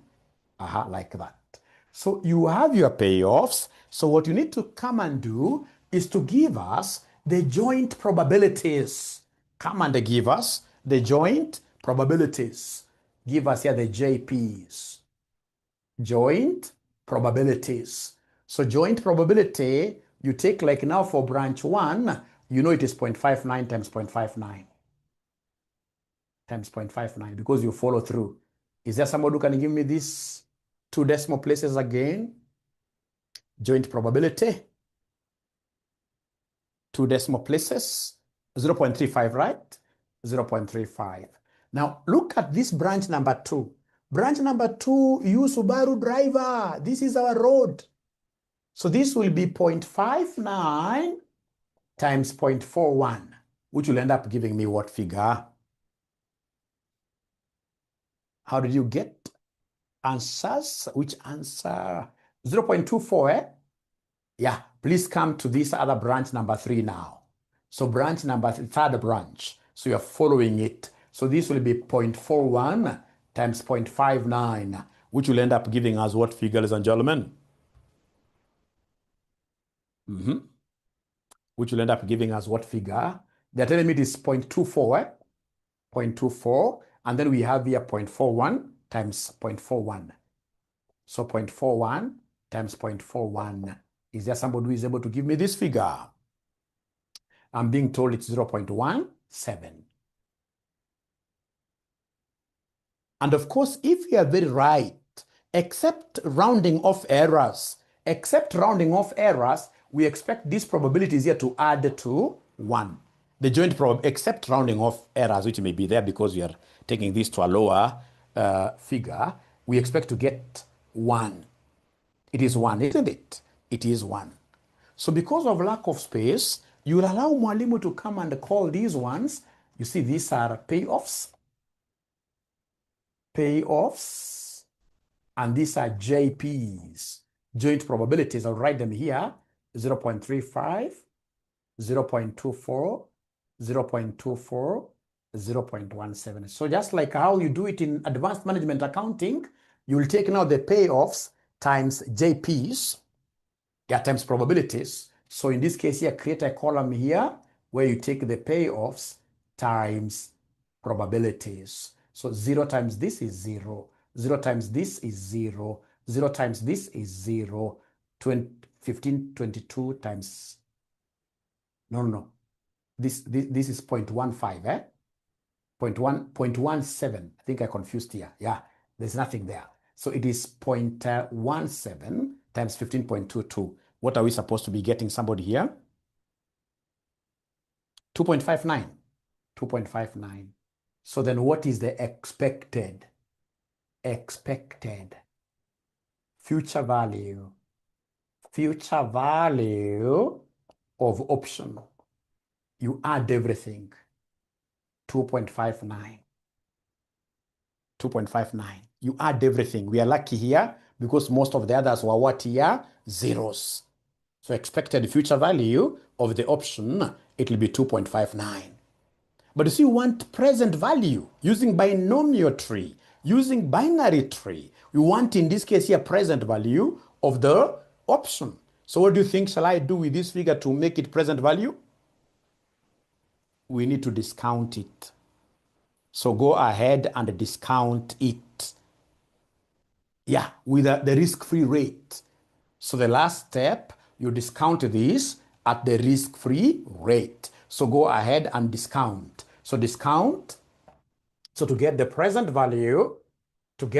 like that. So you have your payoffs. So what you need to come and do is to give us the joint probabilities. Come and give us the joint probabilities. Give us here the JPs. Joint probabilities. So joint probability, you take like now for branch 1, you know it is 0.59 times 0.59. Times 0.59 because you follow through. Is there somebody who can give me these 2 decimal places again? Joint probability. 2 decimal places. 0.35, right? 0.35. Now look at this branch number 2. Branch number 2, you Subaru driver. This is our road. So this will be 0.59 times 0.41, which will end up giving me what figure? How did you get answers? Which answer? 0.24, Yeah, please come to this other branch number 3 now. So branch number 3, third branch. So you're following it. So this will be 0.41 times 0.59, which will end up giving us what figure, ladies and gentlemen? Which will end up giving us what figure? They're telling me it is 0.24, 0.24, and then we have here 0.41 times 0.41. So 0.41 times 0.41. Is there somebody who is able to give me this figure? I'm being told it's 0.17. And of course, if you are very right, except rounding off errors, we expect these probabilities here to add to 1. The joint probability, except rounding off errors, which may be there because we are taking this to a lower figure, we expect to get 1. It is 1, isn't it? It is 1. So because of lack of space, you will allow Mwalimu to come and call these ones. You see, these are payoffs, and these are JPs, joint probabilities. I'll write them here: 0.35, 0.24, 0.24, 0.17. So just like how you do it in advanced management accounting, you will take now the payoffs times JPs, times probabilities. So in this case here, create a column here where you take the payoffs times probabilities. So 0 times this is 0, 0 times this is 0, 0 times this is 0, 15, 22 times, no. This is 0.15, 0.17. I think I confused here. Yeah, there's nothing there. So it is 0.17 times 15.22. What are we supposed to be getting somebody here? 2.59. 2.59. So then what is the expected future value of option? You add everything. 2.59. 2.59. You add everything. We are lucky here because most of the others were what here? Zeros. So expected future value of the option, it will be 2.59. But you see, you want present value using binomial tree, using binary tree. We want, in this case here, present value of the option. So what do you think shall I do with this figure to make it present value? We need to discount it. So go ahead and discount it. Yeah, with the risk-free rate. So the last step, you discount this at the risk-free rate. So go ahead and discount. So discount. So to get the present value, take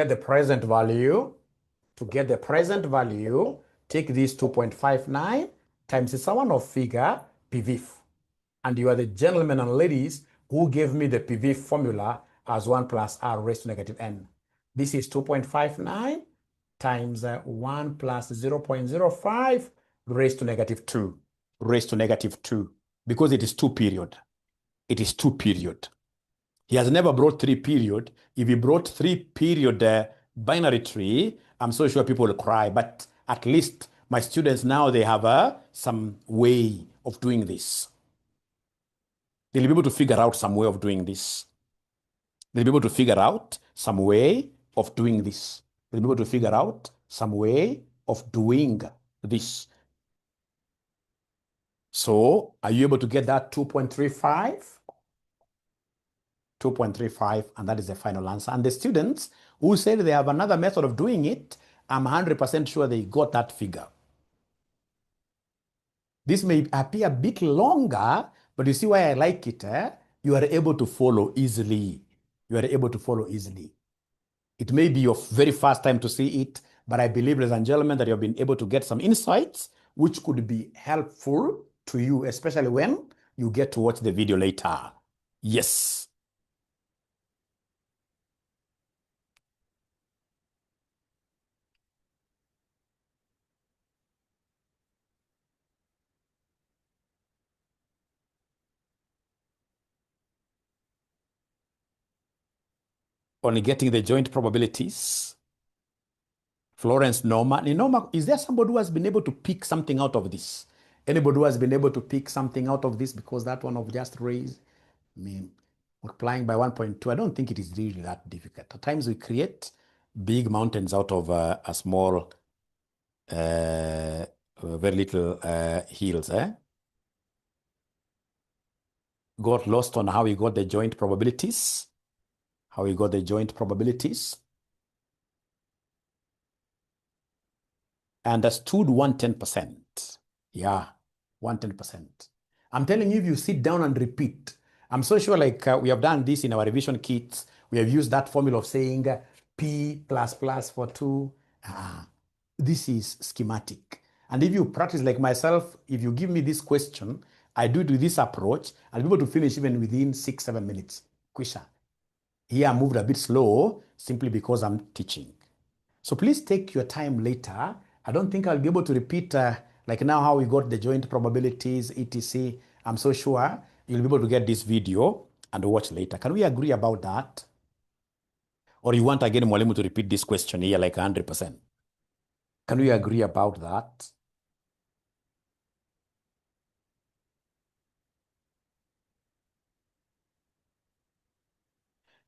this 2.59 times the sum of figure PV. And you are the gentlemen and ladies who gave me the PV formula as 1 plus R raised to negative n. This is 2.59 times 1 plus 0.05 raised to negative 2. Because it is 2 period. It is 2 period. He has never brought 3 period. If he brought 3 period binary tree, I'm so sure people will cry. But at least my students now, they have some way of doing this. They'll be able to figure out some way of doing this. So are you able to get that 2.35? 2.35, and that is the final answer. And the students who said they have another method of doing it, I'm 100% sure they got that figure. This may appear a bit longer, but you see why I like it. You are able to follow easily. It may be your very first time to see it, but I believe, ladies and gentlemen, that you have been able to get some insights which could be helpful to you, especially when you get to watch the video later. Yes. On getting the joint probabilities. Florence, Norma. Norma, is there somebody who has been able to pick something out of this? Anybody who has been able to pick something out of this? Because that one of just raised, multiplying by 1.2, I don't think it is really that difficult. At times we create big mountains out of a small, very little hills. Got lost on how we got the joint probabilities. Understood 110%. Yeah, 110%. I'm telling you, if you sit down and repeat, I'm so sure like we have done this in our revision kits. We have used that formula of saying P plus plus for 2. This is schematic. And if you practice like myself, if you give me this question, I do it with this approach, I'll be able to finish even within 6-7 minutes. Quicker. Here I moved a bit slow simply because I'm teaching. So please take your time later. I don't think I'll be able to repeat like now how we got the joint probabilities, etc. I'm so sure you'll be able to get this video and watch later. Can we agree about that? Or you want again Mwalimu to repeat this question here like 100%? Can we agree about that?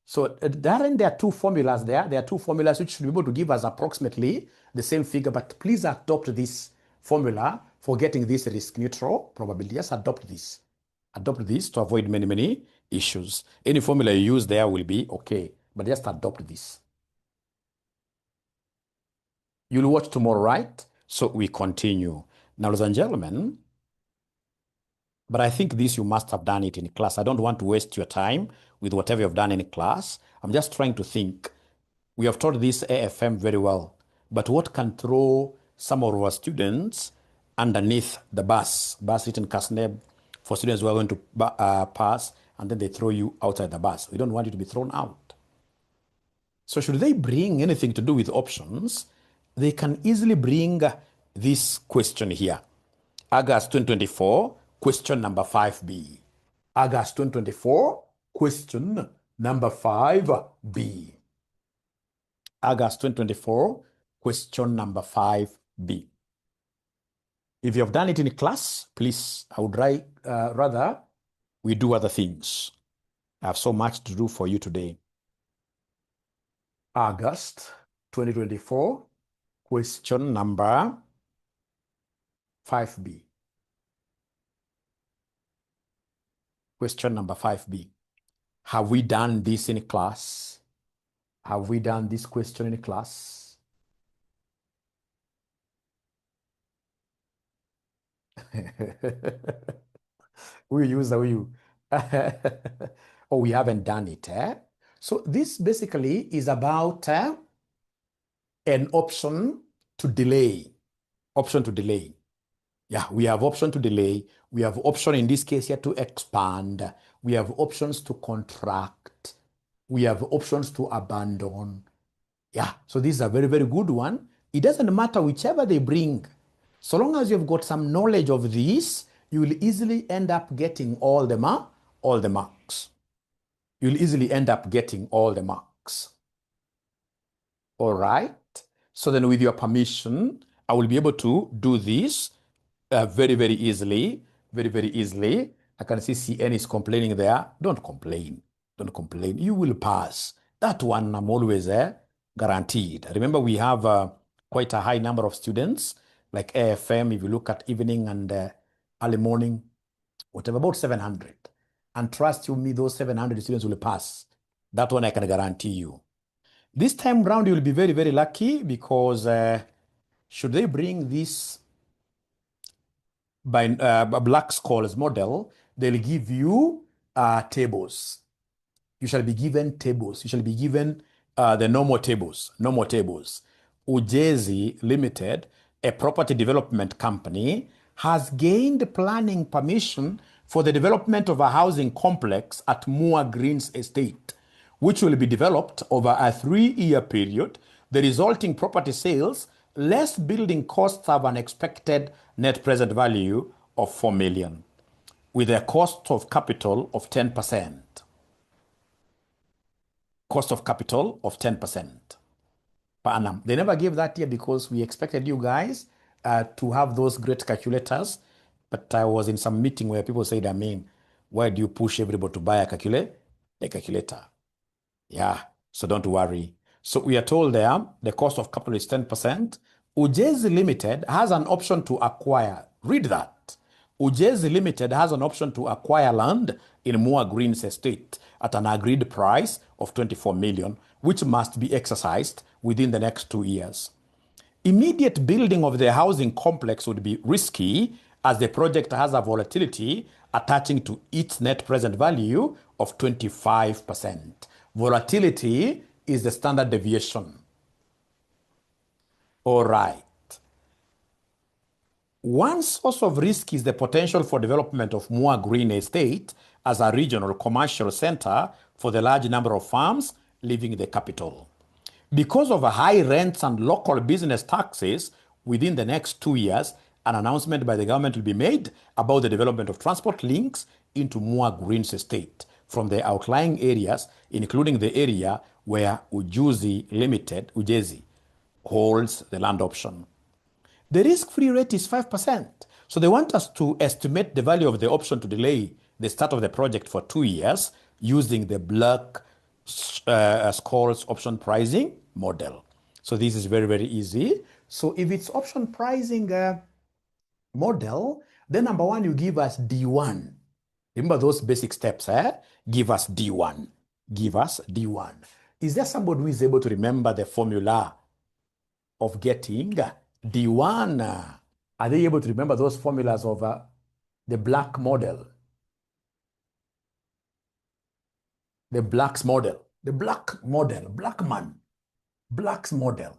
So there are two formulas there. There are two formulas which should be able to give us approximately the same figure, but please adopt this formula for getting this risk neutral probability. Just adopt this. Adopt this to avoid many issues. Any formula you use there will be okay, but just adopt this. You'll watch tomorrow, right? So we continue. Now, ladies and gentlemen, but I think this you must have done it in class. I don't want to waste your time with whatever you've done in class. I'm just trying to think. We have taught this AFM very well, but what can throw some of our students underneath the bus written CASNEB for students who are going to pass, and then they throw you outside the bus. We don't want you to be thrown out. So should they bring anything to do with options, they can easily bring this question here. August 2024, question number 5B. August 2024, question number 5B. August 2024, question number 5B. If you have done it in class, please, I would rather we do other things. I have so much to do for you today. August 2024, question number 5B. Question number 5B. Have we done this in class? Have we done this question in class? We use the you. Oh, we haven't done it. So this basically is about an option to delay. Option to delay. Yeah, we have option to delay. We have option in this case here to expand. We have options to contract. We have options to abandon. Yeah, so this is a very good one. It doesn't matter whichever they bring. So long as you've got some knowledge of this, you will easily end up getting all the marks. You'll easily end up getting all the marks. All right. So then with your permission, I will be able to do this very easily. Very easily. I can see CN is complaining there. Don't complain. Don't complain. You will pass. That one I'm always guaranteed. Remember, we have quite a high number of students, like AFM, if you look at evening and early morning, whatever, about 700. And trust you me, those 700 students will pass. That one I can guarantee you. This time round, you will be very lucky because should they bring this by Black-Scholes model, they'll give you tables. You shall be given tables. You shall be given the normal tables. Ugezi Limited, a property development company, has gained planning permission for the development of a housing complex at Moore Greens Estate, which will be developed over a 3-year period. The resulting property sales, less building costs, have an expected net present value of 4 million, with a cost of capital of 10%. Cost of capital of 10% per annum. They never gave that here because we expected you guys to have those great calculators. But I was in some meeting where people said, I mean, why do you push everybody to buy a calculator? Yeah, so don't worry. So we are told there, the cost of capital is 10%. Ugezi Limited has an option to acquire. Read that. Ugezi Limited has an option to acquire land in Moore Greens Estate at an agreed price of 24 million, which must be exercised within the next 2 years. Immediate building of the housing complex would be risky as the project has a volatility attaching to its net present value of 25%. Volatility is the standard deviation. All right. One source of risk is the potential for development of Moa Green Estate as a regional commercial center for the large number of farms leaving the capital. Because of high rents and local business taxes, within the next 2 years, an announcement by the government will be made about the development of transport links into Moa Greens Estate from the outlying areas, including the area where Ujuzi Limited, Ujezi, holds the land option. The risk-free rate is 5%. So they want us to estimate the value of the option to delay the start of the project for 2 years using the Black-Scholes option pricing model. So this is very, very easy. So if it's option pricing model, then number one, you give us D1. Remember those basic steps, eh? Give us D1. Give us D1. Is there somebody who is able to remember the formula of getting D1? Are they able to remember those formulas of the Black model? The Black's model. The Black model. Black's model.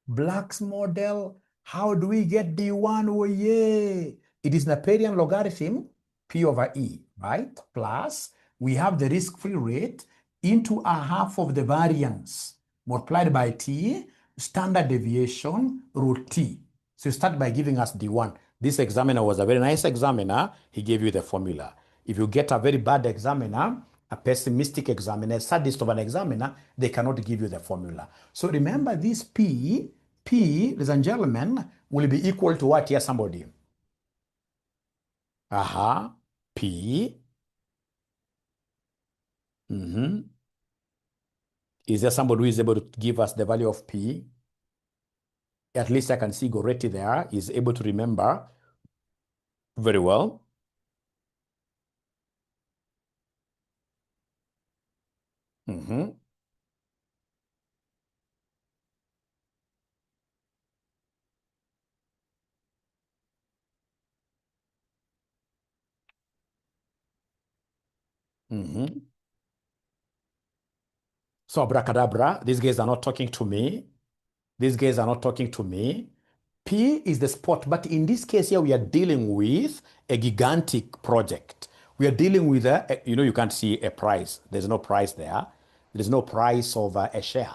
Black's model. How do we get D1? Oh, yeah. It is Napierian logarithm, P over E, right? Plus, we have the risk-free rate into a half of the variance multiplied by T, standard deviation, root T. So you start by giving us D1. This examiner was a very nice examiner. He gave you the formula. If you get a very bad examiner, a pessimistic examiner, sadist of an examiner, they cannot give you the formula. So remember this P, ladies and gentlemen, will be equal to what here, somebody? P. Is there somebody who is able to give us the value of P? At least I can see Goretti there is able to remember very well. So abracadabra, these guys are not talking to me. These guys are not talking to me. P is the spot, but in this case here, we are dealing with a gigantic project. We are dealing with you can't see a price. There's no price there. There's no price of a share.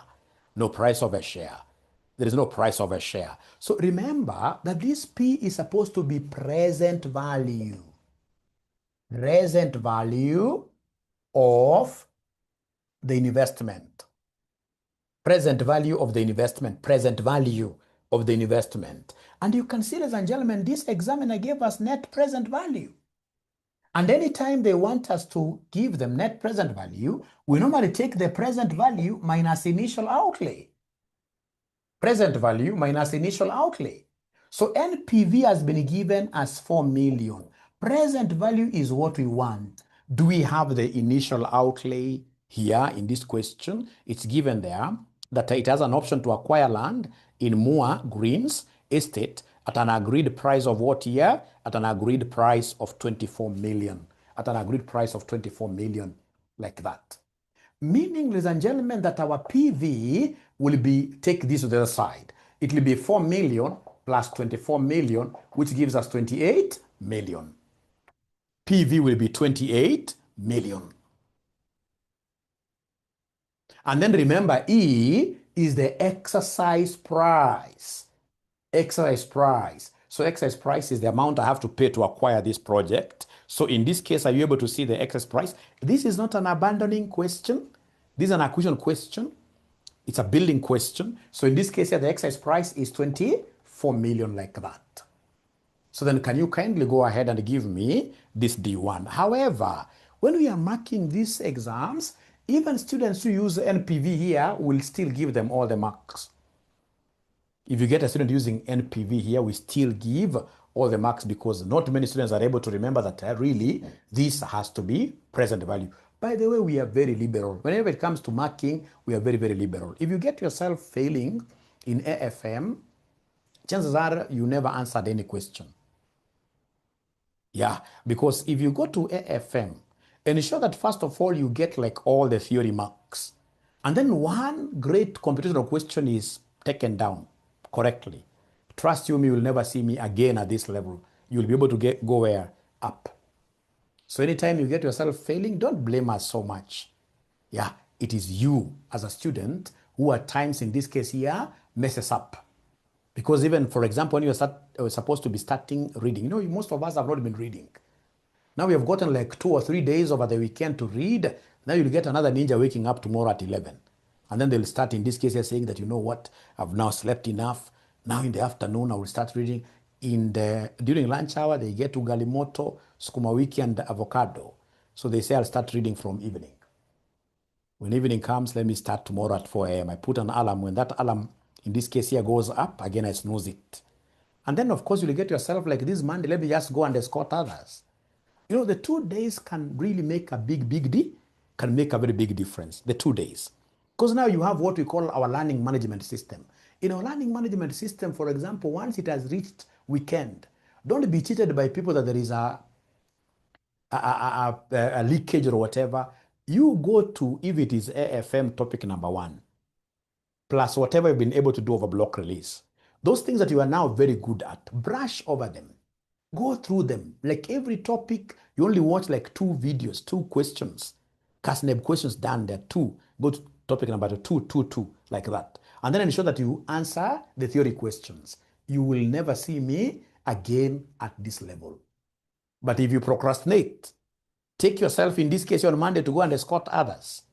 No price of a share. There is no price of a share. So remember that this P is supposed to be present value. Present value of the investment. Present value of the investment. Present value of the investment. And you can see, ladies and gentlemen, this examiner gave us net present value. And anytime they want us to give them net present value, we normally take the present value minus initial outlay. Present value minus initial outlay. So NPV has been given as 4 million. Present value is what we want. Do we have the initial outlay here in this question? It's given there that it has an option to acquire land in Moa Greens Estate at an agreed price of what year? At an agreed price of 24 million. At an agreed price of 24 million, like that. Meaning, ladies and gentlemen, that our PV will be, take this to the other side. It will be 4 million plus 24 million, which gives us 28 million. PV will be 28 million. And then remember, E is the exercise price. Exercise price. So exercise price is the amount I have to pay to acquire this project. So in this case, are you able to see the exercise price? This is not an abandoning question. This is an acquisition question. It's a building question. So in this case here, the exercise price is 24 million, like that. So then can you kindly go ahead and give me this D1? However, when we are marking these exams, even students who use NPV here will still give them all the marks. If you get a student using NPV here, we still give all the marks because not many students are able to remember that really this has to be present value. By the way, we are very liberal. Whenever it comes to marking, we are very, very liberal. If you get yourself failing in AFM, chances are you never answered any question. Yeah, because if you go to AFM, ensure that first of all you get like all the theory marks. And then one great computational question is taken down correctly. Trust you, you will never see me again at this level. You'll be able to go where? Up. So anytime you get yourself failing, don't blame us so much. Yeah, it is you as a student who at times, in this case here, messes up. Because even, for example, when you're supposed to be starting reading, most of us have not been reading. Now we have gotten like 2 or 3 days over the weekend to read. Now you'll get another ninja waking up tomorrow at 11. And then they'll start, in this case, they're saying that, you know what, I've now slept enough. Now in the afternoon, I will start reading. During lunch hour, they get to 𝗤𝗏𝘆𝘀𝗶𝗰, 𝗥𝗲𝘃𝗀𝗃, and avocado. So they say, I'll start reading from evening. When evening comes, let me start tomorrow at 4 a.m. I put an alarm. When that alarm, in this case here, goes up, again, I snooze it. And then, of course, you'll get yourself like this Monday, let me just go and escort others. The 2 days can really make a can make a very big difference, the 2 days. Because now you have what we call our learning management system. In our learning management system, for example, once it has reached weekend, don't be cheated by people that there is a leakage or whatever. You go to, if it is AFM topic number 1, plus whatever you've been able to do over block release. Those things that you are now very good at, brush over them. Go through them. Like every topic, you only watch like 2 videos, 2 questions. CASNEB questions done there, 2. Go to topic number 2, like that. And then ensure that you answer the theory questions. You will never see me again at this level. But if you procrastinate, take yourself, in this case on Monday, to go and escort others.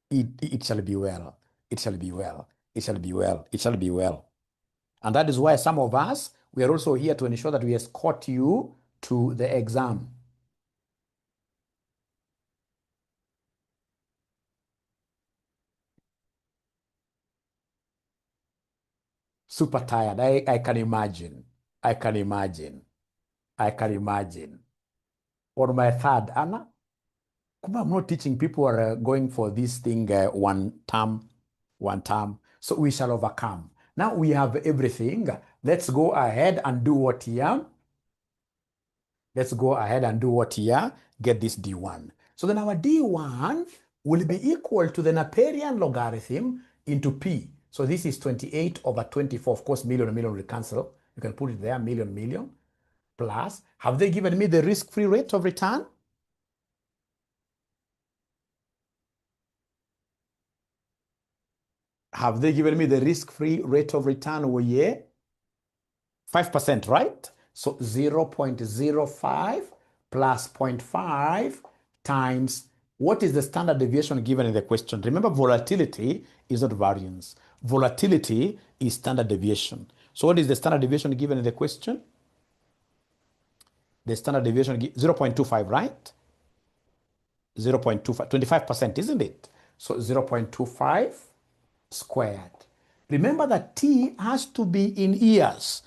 It shall be well. It shall be well. It shall be well. It shall be well. And that is why some of us, we are also here to ensure that we escort you to the exam. Super tired. I can imagine. I can imagine. I can imagine. On my third, Anna, I'm not teaching people who are going for this thing one term. So we shall overcome. Now we have everything. Let's go ahead and do what here? Let's go ahead and do what here? Get this D1. So then our D1 will be equal to the Napierian logarithm into P. So this is 28 over 24. Of course, million will cancel. You can put it there, million. Plus, have they given me the risk-free rate of return? Have they given me the risk-free rate of return over here? 5%, right? So 0.05 plus 0.5 times, what is the standard deviation given in the question? Remember, volatility is not variance. Volatility is standard deviation. So what is the standard deviation given in the question? The standard deviation, 0.25, right? 0.25, 25%, isn't it? So 0.25 squared. Remember that T has to be in years.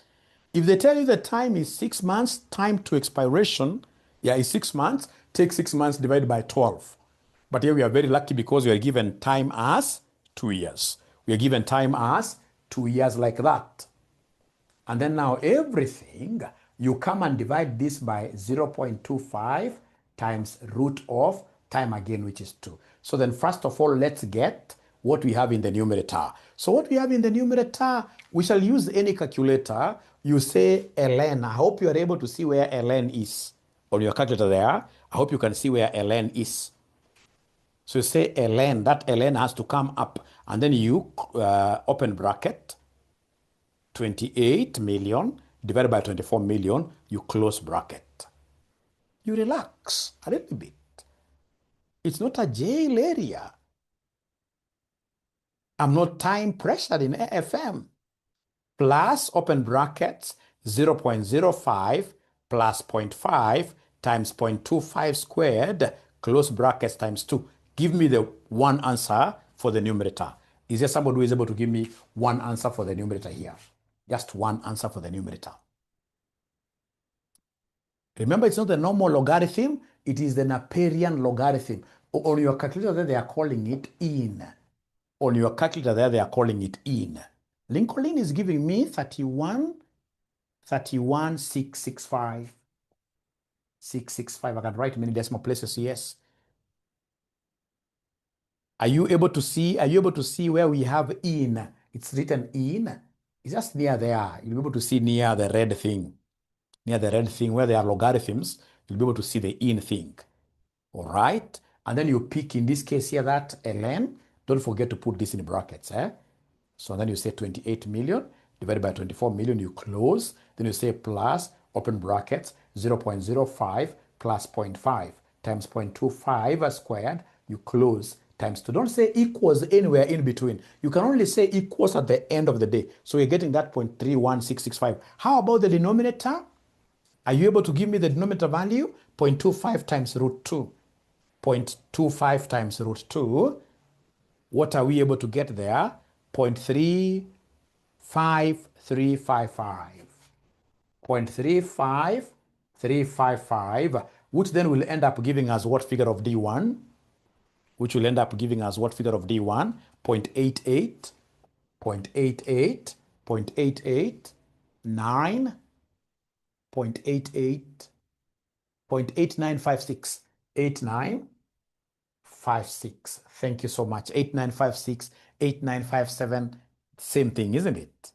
If they tell you the time is 6 months, time to expiration, is 6 months, take 6 months divided by 12. But here we are very lucky because we are given time as 2 years. We are given time as 2 years like that. And then now everything, you come and divide this by 0.25 times root of time again, which is 2. So then first of all, let's get what we have in the numerator. So what we have in the numerator, we shall use any calculator. You say ln. I hope you are able to see where ln is. On your calculator there, I hope you can see where ln is. So you say ln, that ln has to come up. And then you open bracket, 28 million divided by 24 million, you close bracket. You relax a little bit. It's not a jail area. I'm not time pressured in AFM. Plus, open brackets, 0.05 plus 0.5 times 0.25 squared, close brackets times 2. Give me the one answer for the numerator. Is there somebody who is able to give me one answer for the numerator here? Just one answer for the numerator. Remember, it's not the normal logarithm. It is the Napierian logarithm. On your calculator there, they are calling it in. On your calculator there, they are calling it in. Lincoln is giving me 31 31,665. I can write many decimal places, yes. Are you able to see where we have in? It's written in. It's just near there. You'll be able to see near the red thing. Near the red thing where there are logarithms, you'll be able to see the in thing. All right? And then you pick, in this case here, that ln. Don't forget to put this in brackets. So then you say 28 million divided by 24 million, you close. Then you say plus, open brackets, 0.05 plus 0.5 times 0.25 squared, you close, times 2. Don't say equals anywhere in between. You can only say equals at the end of the day. So you're getting that 0.31665. How about the denominator? Are you able to give me the denominator value? 0.25 times root 2. 0.25 times root 2. What are we able to get there? 0.35355. 0.35355, which then will end up giving us what figure of D1? Which will end up giving us what figure of D1? 0.88, 0.88, 0.88, 9, 0.88, 0.8956, 8956. Thank you so much. 8956, 8957, same thing, isn't it?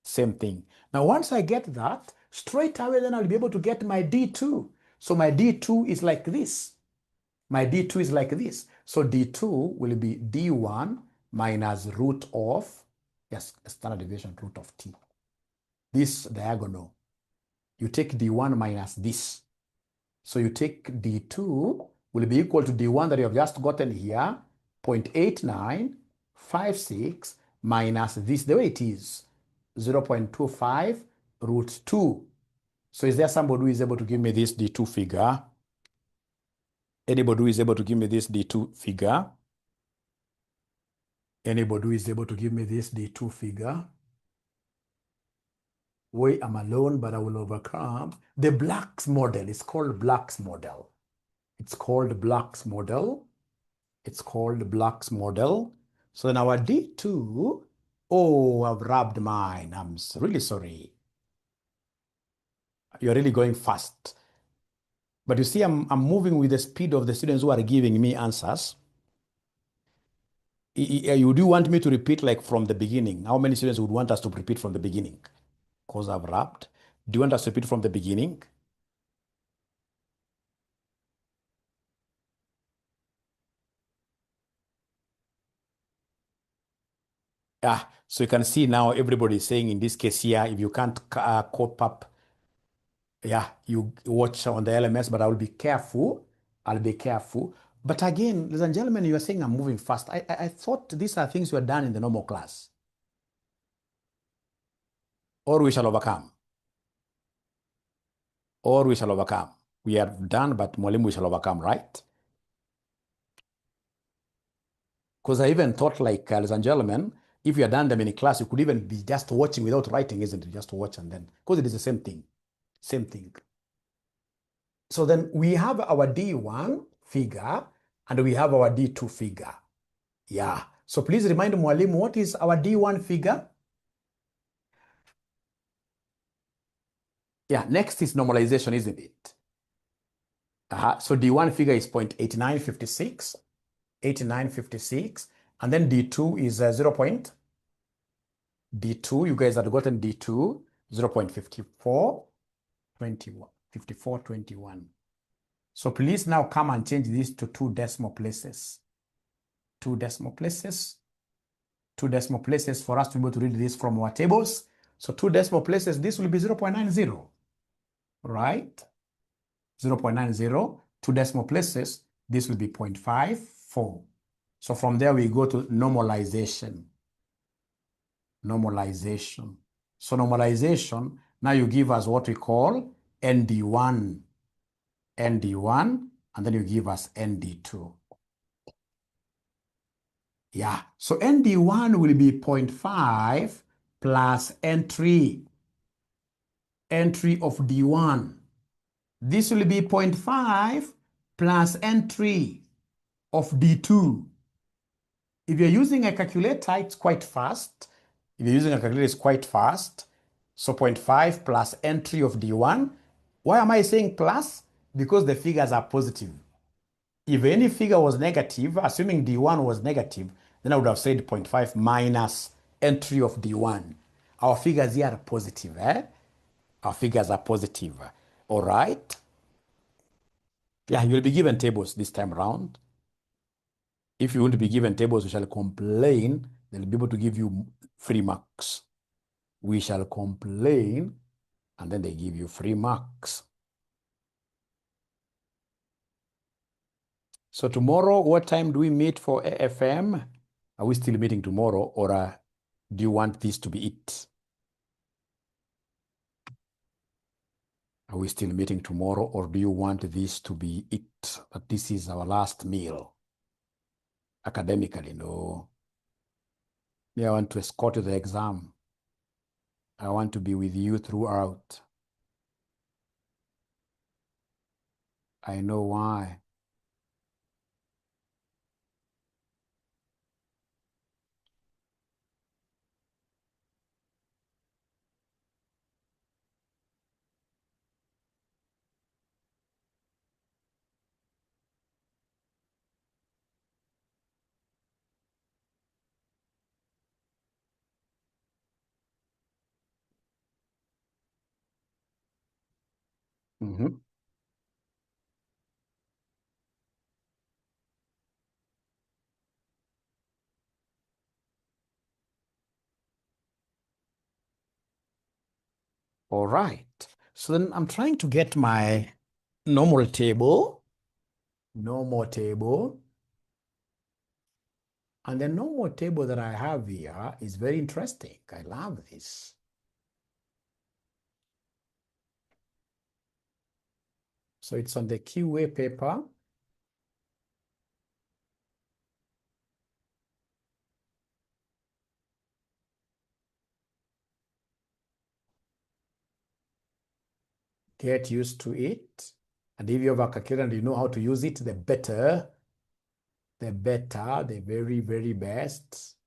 Same thing. Now, once I get that, straight away, then I'll be able to get my D2. So my D2 is like this. My D2 is like this. So D2 will be D1 minus root of, yes, standard deviation, root of T. This diagonal. You take D1 minus this. So you take D2 will be equal to D1 that you have just gotten here, 0.8956 minus this, the way it is, 0.25 root 2. So is there somebody who is able to give me this D2 figure? Anybody who is able to give me this D2 figure? Anybody who is able to give me this D2 figure? We am alone, but I will overcome. The Black's model is called Black's model. It's called Black's model. It's called Black's model. So then our D2, oh, I've rubbed mine. I'm really sorry. You're really going fast. But you see, I'm moving with the speed of the students who are giving me answers. You do want me to repeat like from the beginning? How many students would want us to repeat from the beginning? Because I've rubbed. Do you want us to repeat from the beginning? Yeah, so you can see now everybody is saying in this case here, if you can't cope up, yeah, you watch on the LMS, but I will be careful. I'll be careful. But again, ladies and gentlemen, you are saying I'm moving fast. I thought these are things you are done in the normal class. Or we shall overcome. Or we shall overcome. We are done, but Mwalimu, we shall overcome, right? Because I even thought, like, ladies and gentlemen, if you had done them in a class, you could even be just watching without writing, isn't it? Just watch and then, because it is the same thing. Same thing. So then we have our D1 figure and we have our D2 figure. Yeah. So please remind Mwalimu, what is our D1 figure? Yeah, next is normalization, isn't it? So D1 figure is 0.8956, 8956, and then D2 is 0.D2, you guys have gotten D2, 0.5421, 5421. So please now come and change this to 2 decimal places. 2 decimal places. 2 decimal places for us to be able to read this from our tables. So 2 decimal places, this will be 0.90, right? 0.90, 2 decimal places, this will be 0.54. So from there we go to normalization. Normalization. So normalization, now you give us what we call ND1. ND1, and then you give us ND2. Yeah, so ND1 will be 0.5 plus N3. N3 of D1. This will be 0.5 plus N3 of D2. If you're using a calculator, it's quite fast. If you're using a calculator, it's quite fast. So 0.5 plus entry of D1. Why am I saying plus? Because the figures are positive. If any figure was negative, assuming D1 was negative, then I would have said 0.5 minus entry of D1. Our figures here are positive. Our figures are positive. All right. Yeah, you'll be given tables this time around. If you want to be given tables, we shall complain. They'll be able to give you free marks. We shall complain, and then they give you free marks. So tomorrow, what time do we meet for AFM? Are we still meeting tomorrow, or do you want this to be it? Are we still meeting tomorrow, or do you want this to be it? That this is our last meal? Academically, no. I want to escort you to the exam. I want to be with you throughout. I know why. Mm-hmm. All right. So then I'm trying to get my normal table. Normal table. And the normal table that I have here is very interesting. I love this. So it's on the QA paper. Get used to it. And if you have a calculator and you know how to use it, the better, the very, very best.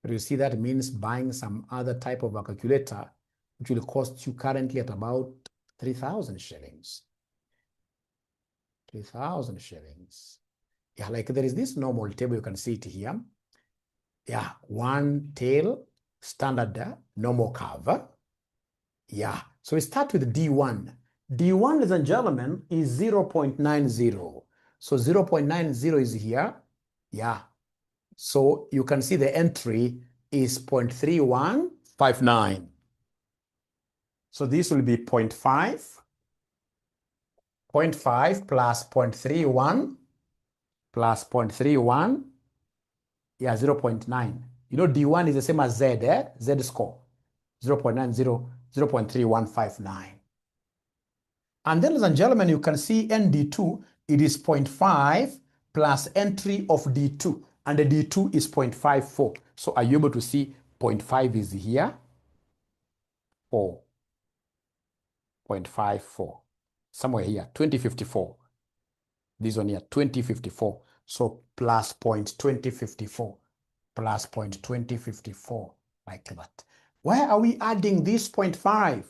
But you see, that means buying some other type of a calculator, which will cost you currently at about 3,000 shillings. 3,000 shillings. Yeah, like there is this normal table, you can see it here. Yeah, one tail, standard normal curve. Yeah, so we start with D1. D1, ladies and gentlemen, is 0.90. So 0.90 is here. Yeah, so you can see the entry is 0.3159. So this will be 0.5, 0.5 plus 0.31 plus 0.31, yeah, 0.9. You know, D1 is the same as Z, Z score, 0.90, 0.3159. And then, ladies and gentlemen, you can see ND2, it is 0.5 plus entry of D2, and the D2 is 0.54. So are you able to see 0.5 is here? 0.54. Somewhere here, 2054. This one here, 2054. So plus 0.2054, plus 0.2054, like that. Why are we adding this 0.5?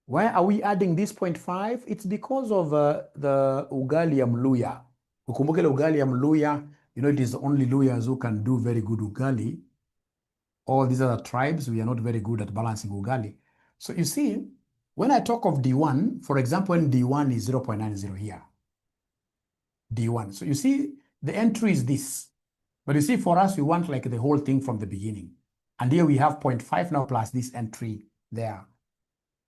Why are we adding this 0.5? It's because of the 𝗤𝗄𝘃𝗃𝗃. Ukumbuke 𝗤𝗄𝘃𝗃𝗃, you know, it is the only Luyas who can do very good ugali. All these other tribes, we are not very good at balancing ugali. So you see, when I talk of D1, for example, when D1 is 0.90 here, D1. So you see, the entry is this. But you see, for us, we want like the whole thing from the beginning. And here we have 0.5 now plus this entry there.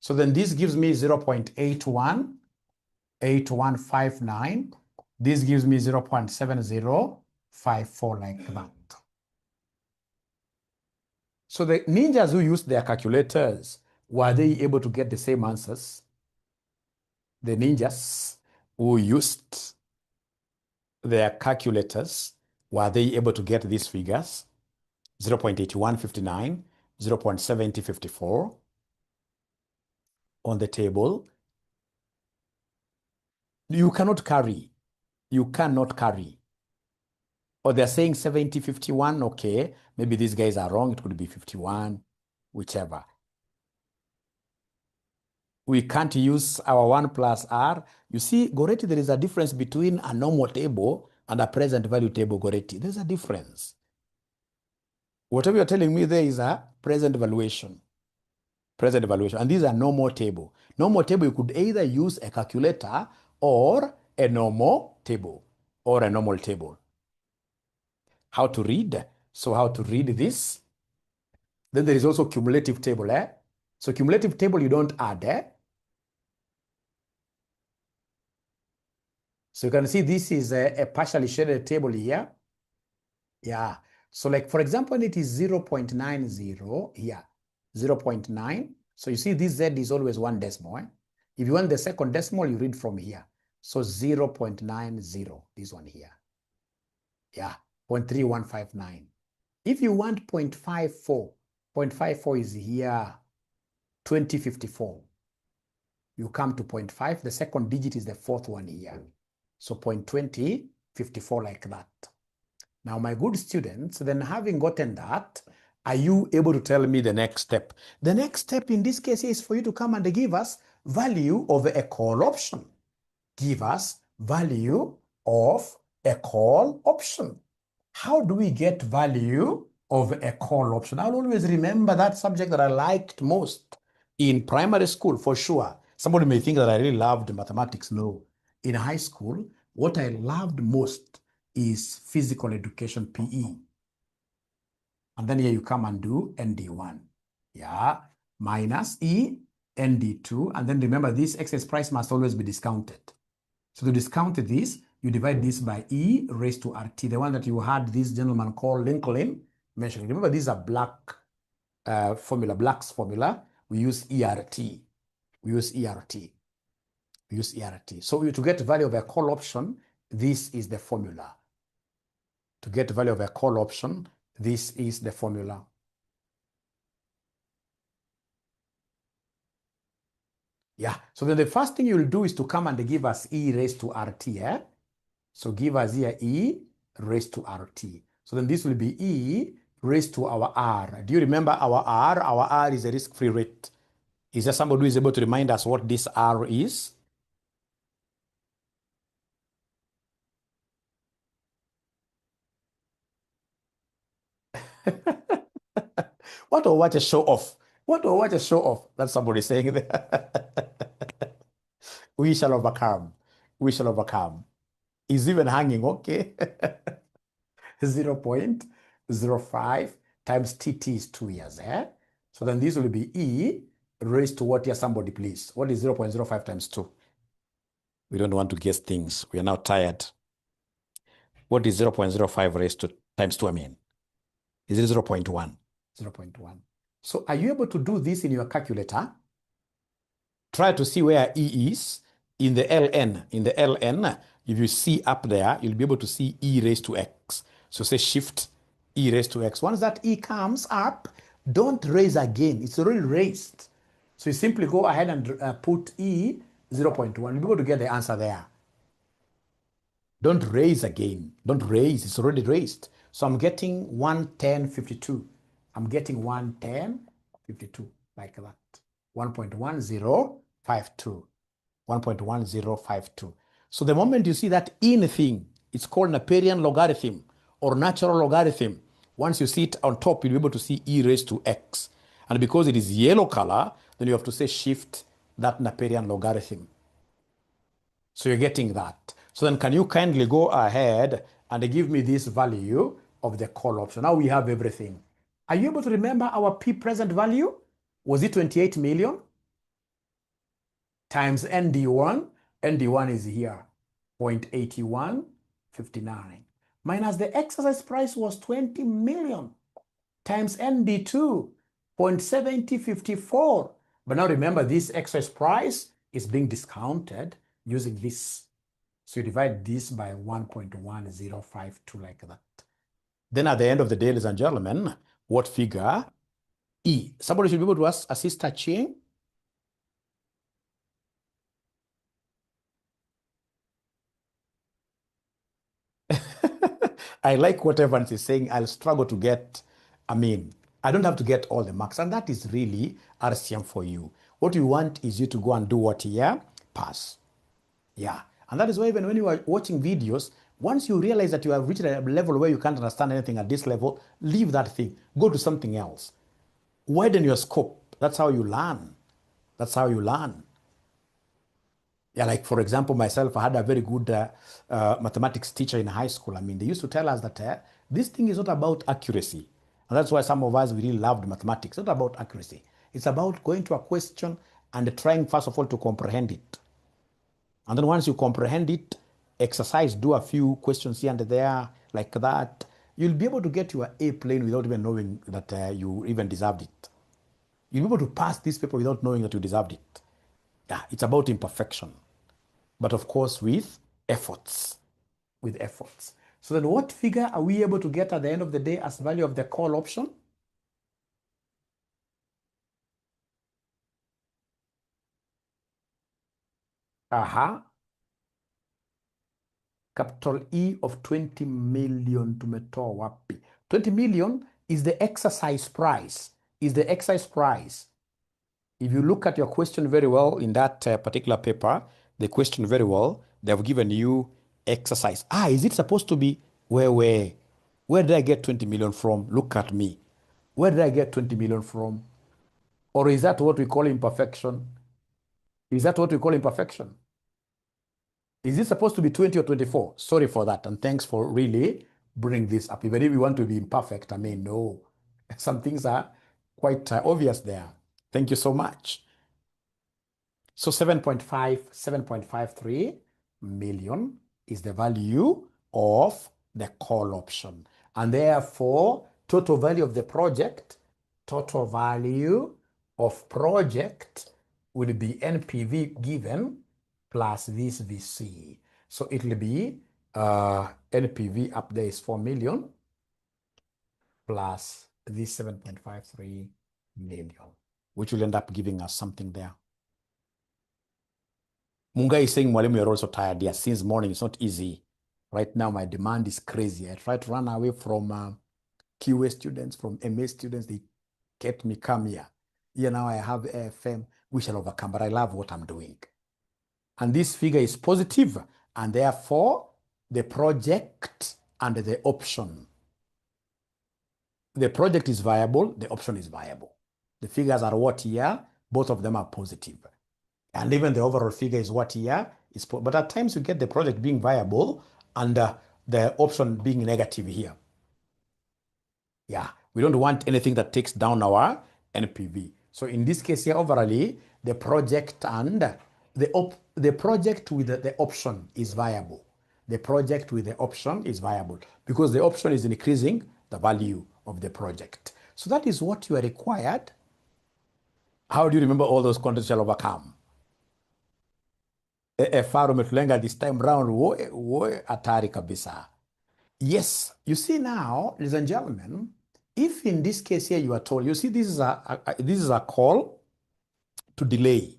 So then this gives me 0.81, 8159. This gives me 0.7054, like that. So the ninjas who used their calculators, were they able to get the same answers? The ninjas who used their calculators, were they able to get these figures? 0.8159, 0.7054 on the table. You cannot carry. You cannot carry. Or they're saying 7051, okay, maybe these guys are wrong, it could be 51, whichever. We can't use our 1 plus R. You see, Goretti, there is a difference between a normal table and a present value table, Goretti. There's a difference. Whatever you're telling me there is a present valuation. Present valuation. And these are normal table. Normal table, you could either use a calculator or a normal table. Or a normal table. How to read? So how to read this? Then there is also cumulative table. So cumulative table, you don't add. So you can see this is a partially shaded table here. Yeah. So like, for example, it is 0.90 here, 0.9. So you see this Z is always one decimal. If you want the second decimal, you read from here. So 0.90, this one here. Yeah, 0.3159. If you want 0.54, 0.54 is here, 2054. You come to 0.5, the second digit is the fourth one here. So 0.2054 like that. Now, my good students, then having gotten that, are you able to tell me the next step? The next step in this case is for you to come and give us value of a call option. Give us value of a call option. How do we get value of a call option? I'll always remember that subject that I liked most in primary school, for sure. Somebody may think that I really loved mathematics. No. In high school, what I loved most is physical education, PE. And then here you come and do ND1. Yeah, minus E, ND2. And then remember, this excess price must always be discounted. So to discount this, you divide this by E raised to RT, the one that you had this gentleman called Lincoln mentioning. Remember, these are Black's formula. We use ERT. We use ERT. We use ERT. So to get value of a call option, this is the formula. To get value of a call option, this is the formula. Yeah, so then the first thing you'll do is to come and give us E raised to RT. So give us here E raised to RT. So then this will be E raised to our R. Do you remember our R? Our R is a risk-free rate. Is there somebody who is able to remind us what this R is? What a show off. What a show off. That's somebody saying there. We shall overcome. We shall overcome. Is even hanging, okay? 0.05 times TT is 2 years. So then this will be E raised to what here, somebody please? What is 0.05 times 2? We don't want to guess things. We are now tired. What is 0.05 raised to times 2, I mean? Is it 0.1? 0.1. So are you able to do this in your calculator? Try to see where E is in the LN. In the LN, if you see up there, you'll be able to see E raised to X. So say shift E raised to X. Once that E comes up, don't raise again. It's already raised. So you simply go ahead and put E 0.1. You'll be able to get the answer there. Don't raise again. Don't raise. It's already raised. So I'm getting 110.52. I'm getting 110.52 like that. 1.1052. 1.1052. So the moment you see that in thing, it's called Napierian logarithm or natural logarithm. Once you see it on top, you'll be able to see E raised to X. And because it is yellow color, then you have to say shift that Napierian logarithm. So you're getting that. So then can you kindly go ahead and give me this value of the call option? Now we have everything. Are you able to remember our P present value? Was it 28 million? Times ND1. ND1 is here, 0.8159. Minus the exercise price was 20 million. Times ND2, 0.7054. But now remember, this exercise price is being discounted using this. So you divide this by 1.1052 like that. Then at the end of the day, ladies and gentlemen, what figure? E. Somebody should be able to assist touching. I like what Evans is saying. I'll struggle to get, I don't have to get all the marks. And that is really RCM for you. What you want is you to go and do what here? Pass. Yeah. And that is why even when you are watching videos, once you realize that you have reached a level where you can't understand anything at this level, leave that thing. Go to something else. Widen your scope. That's how you learn. That's how you learn. Yeah, like for example, myself, I had a very good mathematics teacher in high school. I mean, they used to tell us that this thing is not about accuracy. And that's why some of us, we really loved mathematics. It's not about accuracy. It's about going to a question and trying, first of all, to comprehend it. And then once you comprehend it, exercise, do a few questions here and there, like that. You'll be able to get your A plane without even knowing that you even deserved it. You'll be able to pass this paper without knowing that you deserved it. Yeah, it's about imperfection. But of course, with efforts. With efforts. So then what figure are we able to get at the end of the day as value of the call option? Capital E of 20 million tumetoa wapi? 20 million is the exercise price. Is the exercise price. If you look at your question very well in that particular paper, the question very well, they have given you exercise. Is it supposed to be where did I get 20 million from? Look at me. Where did I get 20 million from? Or is that what we call imperfection? Is that what we call imperfection? Is it supposed to be 20 or 24? Sorry for that. And thanks for really bringing this up. Even if we want to be imperfect, I mean, no. Some things are quite obvious there. Thank you so much. So 7.53 million is the value of the call option. And therefore, total value of the project, total value of project will be NPV given plus this VC. So it will be NPV up there is 4 million plus this 7.53 million, which will end up giving us something there. Mungai is saying, Mwalimu, you're also tired. Yes, since morning, it's not easy. Right now, my demand is crazy. I try to run away from QA students, from MA students. They kept me come here. Here now I have AFM, we shall overcome, but I love what I'm doing. And this figure is positive, and therefore, the project and the option. The project is viable, the option is viable. The figures are what here? Both of them are positive. And even the overall figure is what here is, but at times you get the project being viable and the option being negative here. Yeah, we don't want anything that takes down our NPV. So in this case here, overall, the project and the project with the option is viable. The project with the option is viable because the option is increasing the value of the project. So that is what you are required. How do you remember all those concepts shall overcome? 𝗤𝗏 this time round, hatari kabisa. Yes, you see now, ladies and gentlemen, if in this case here you are told, you see this is a call to delay.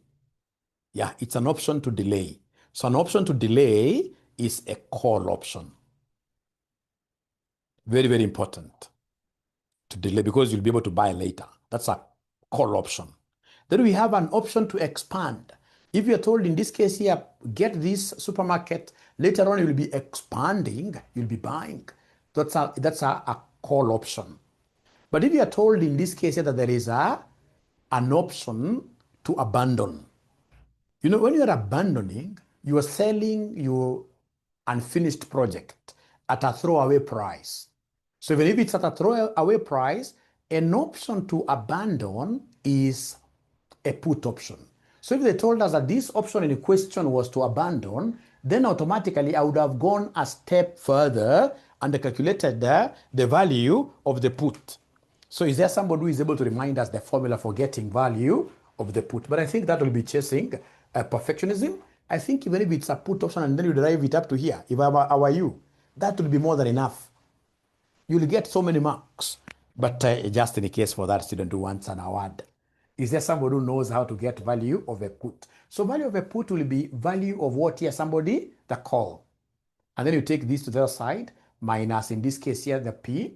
Yeah, it's an option to delay. So an option to delay is a call option. Very, very important to delay because you'll be able to buy later. That's a call option. Then we have an option to expand. If you're told in this case here, get this supermarket, later on you'll be expanding, you'll be buying. That's a call option. But if you're told in this case here that there is an option to abandon. You know, when you're abandoning, you are selling your unfinished project at a throwaway price. So even if it's at a throwaway price, an option to abandon is a put option. So if they told us that this option in question was to abandon, then automatically I would have gone a step further and calculated the value of the put. So is there somebody who is able to remind us the formula for getting value of the put? But I think that will be chasing perfectionism. I think even if it's a put option and then you derive it up to here, if I were you, that will be more than enough. You'll get so many marks. But just in case for that student who wants an award, is there somebody who knows how to get value of a put? So value of a put will be value of what here? Somebody, the call. And then you take this to the other side, minus, in this case here, the P,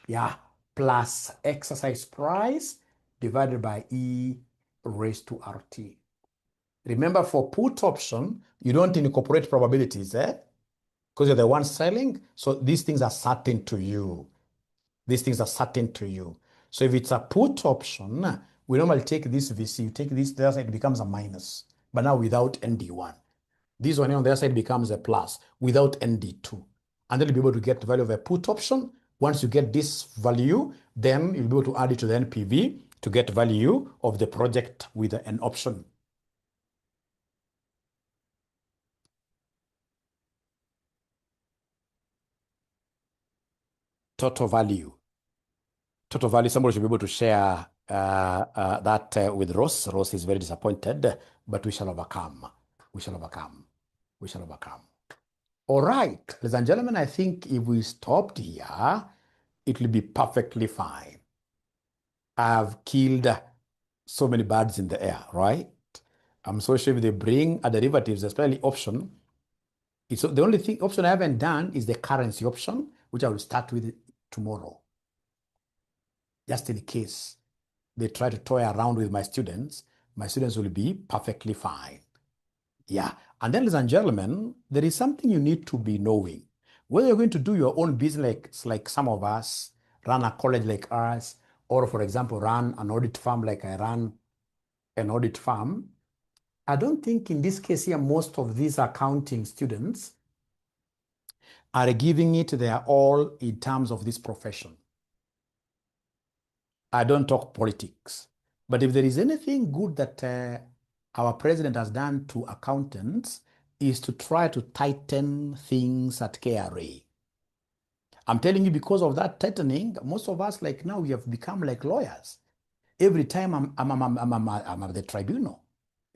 yeah, plus exercise price divided by E raised to RT. Remember, for put option, you don't incorporate probabilities, because you're the one selling. So these things are certain to you. These things are certain to you. So if it's a put option, we normally take this VC, you take this, the other side becomes a minus, but now without ND1. This one on the other side becomes a plus without ND2. And then you'll be able to get the value of a put option. Once you get this value, then you'll be able to add it to the NPV to get value of the project with an option. Total value. Total value, somebody should be able to share that with Ross. Ross is very disappointed, but we shall overcome. We shall overcome. We shall overcome. All right, ladies and gentlemen, I think if we stopped here, it will be perfectly fine. I've killed so many birds in the air, right? I'm so sure if they bring a derivatives, especially option, it's the only thing option I haven't done is the currency option, which I will start with tomorrow. Just in case they try to toy around with my students will be perfectly fine. Yeah. And then, ladies and gentlemen, there is something you need to be knowing. Whether you're going to do your own business, like some of us, run a college like ours, or for example, run an audit firm like I run an audit firm, I don't think in this case here, most of these accounting students are giving it their all in terms of this profession. I don't talk politics, but if there is anything good that our president has done to accountants is to try to tighten things at KRA. I'm telling you, because of that tightening, most of us, like now, we have become like lawyers. Every time I'm at the tribunal,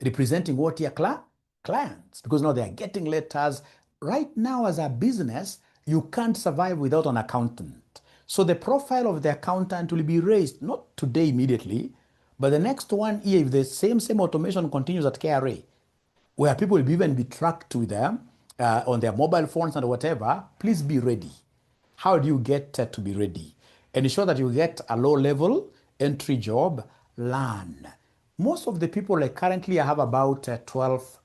representing what your clients, because now they are getting letters. Right now, as a business, you can't survive without an accountant. So the profile of the accountant will be raised, not today immediately, but the next 1 year, if the same automation continues at KRA, where people will even be tracked with them on their mobile phones and whatever, please be ready. How do you get to be ready? Ensure that you get a low-level entry job, learn. Most of the people, like currently, I have about 12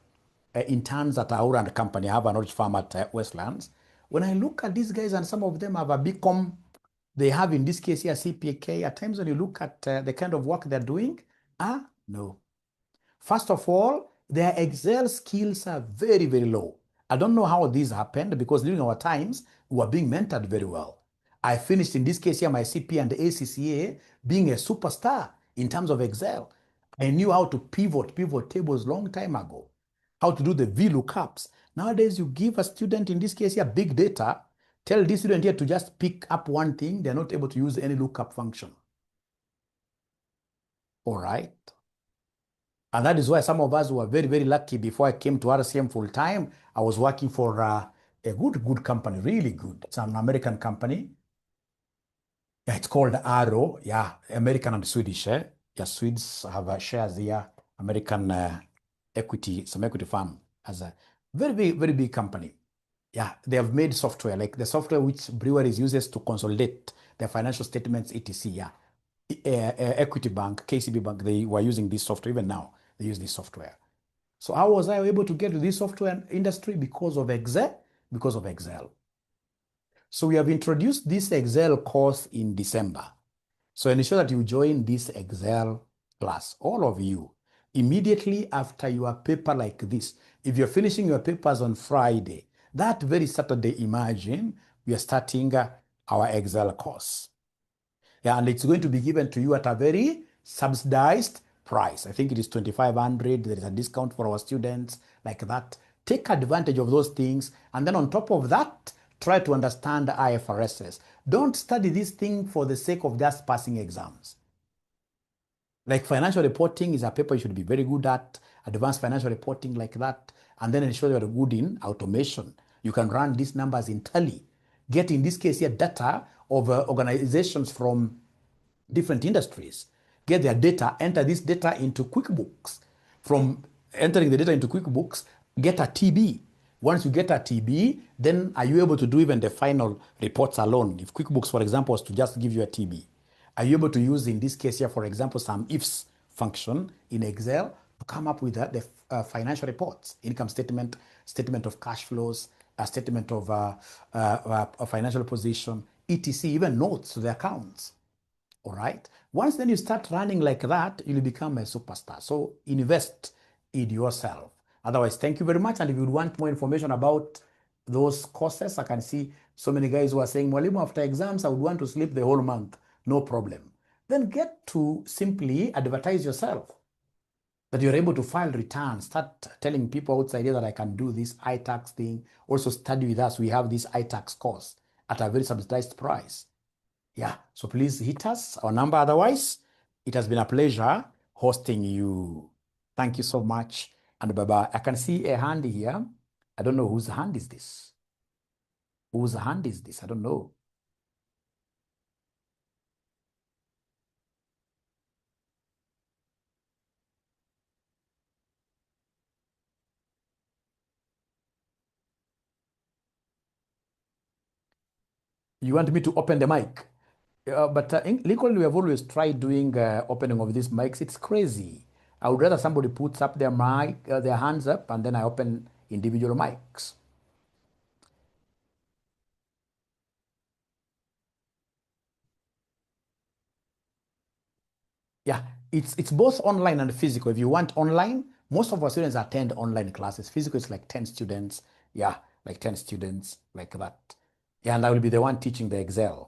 interns at our own company. I have an audit firm at Westlands. When I look at these guys, and some of them have a BCom, they have in this case here CPA. At times when you look at the kind of work they're doing, no. First of all, their Excel skills are very, very low. I don't know how this happened, because during our times, we were being mentored very well. I finished in this case here my CPA and the ACCA being a superstar in terms of Excel. I knew how to pivot tables long time ago, how to do the VLOOKUPs. Nowadays, you give a student, in this case here, big data, tell this student here to just pick up one thing, they're not able to use any lookup function. All right. And that is why some of us were very, very lucky. Before I came to RCM full-time, I was working for a good company, really good. It's an American company. Yeah, it's called Arrow. Yeah, American and Swedish. Yeah, Swedes have shares here. American equity, some equity firm, as a very, very, very big company. Yeah, they have made software, like the software which breweries uses to consolidate their financial statements, etc. Yeah, Equity Bank, KCB Bank, they were using this software. Even now, they use this software. So how was I able to get to this software industry? Because of Excel. Because of Excel. So we have introduced this Excel course in December. So ensure that you join this Excel class, all of you, immediately after your paper like this. If you're finishing your papers on Friday, that very Saturday, imagine we are starting our Excel course. Yeah, and it's going to be given to you at a very subsidized price. I think it is $2,500. There is a discount for our students, like that. Take advantage of those things. And then on top of that, try to understand the IFRSs. Don't study this thing for the sake of just passing exams. Like financial reporting is a paper you should be very good at, advanced financial reporting like that, and then ensure you're good in automation. You can run these numbers in Tally. Get, in this case here, data of organizations from different industries. Get their data, enter this data into QuickBooks. From entering the data into QuickBooks, get a TB. Once you get a TB, then are you able to do even the final reports alone? If QuickBooks, for example, was to just give you a TB, are you able to use, in this case here, for example, some ifs function in Excel to come up with the financial reports, income statement, statement of cash flows, a statement of a financial position, etc., even notes to the accounts. All right. Once then you start running like that, you'll become a superstar. So invest in yourself. Otherwise, thank you very much. And if you want more information about those courses, I can see so many guys who are saying, Mwalimu, after exams, I would want to sleep the whole month. No problem. Then get to simply advertise yourself, that you're able to file returns. Start telling people outside here that I can do this iTax thing. Also study with us. We have this iTax course at a very subsidized price. Yeah, so please hit us, our number. Otherwise, it has been a pleasure hosting you. Thank you so much, and bye-bye. I can see a hand here. I don't know whose hand is this. Whose hand is this? I don't know. You want me to open the mic? But in Lincoln, we have always tried doing opening of these mics. It's crazy. I would rather somebody puts up their mic, their hands up, and then I open individual mics. Yeah, it's both online and physical. If you want online, most of our students attend online classes. Physical is like 10 students. Yeah, like 10 students, like that. Yeah, and I will be the one teaching the Excel.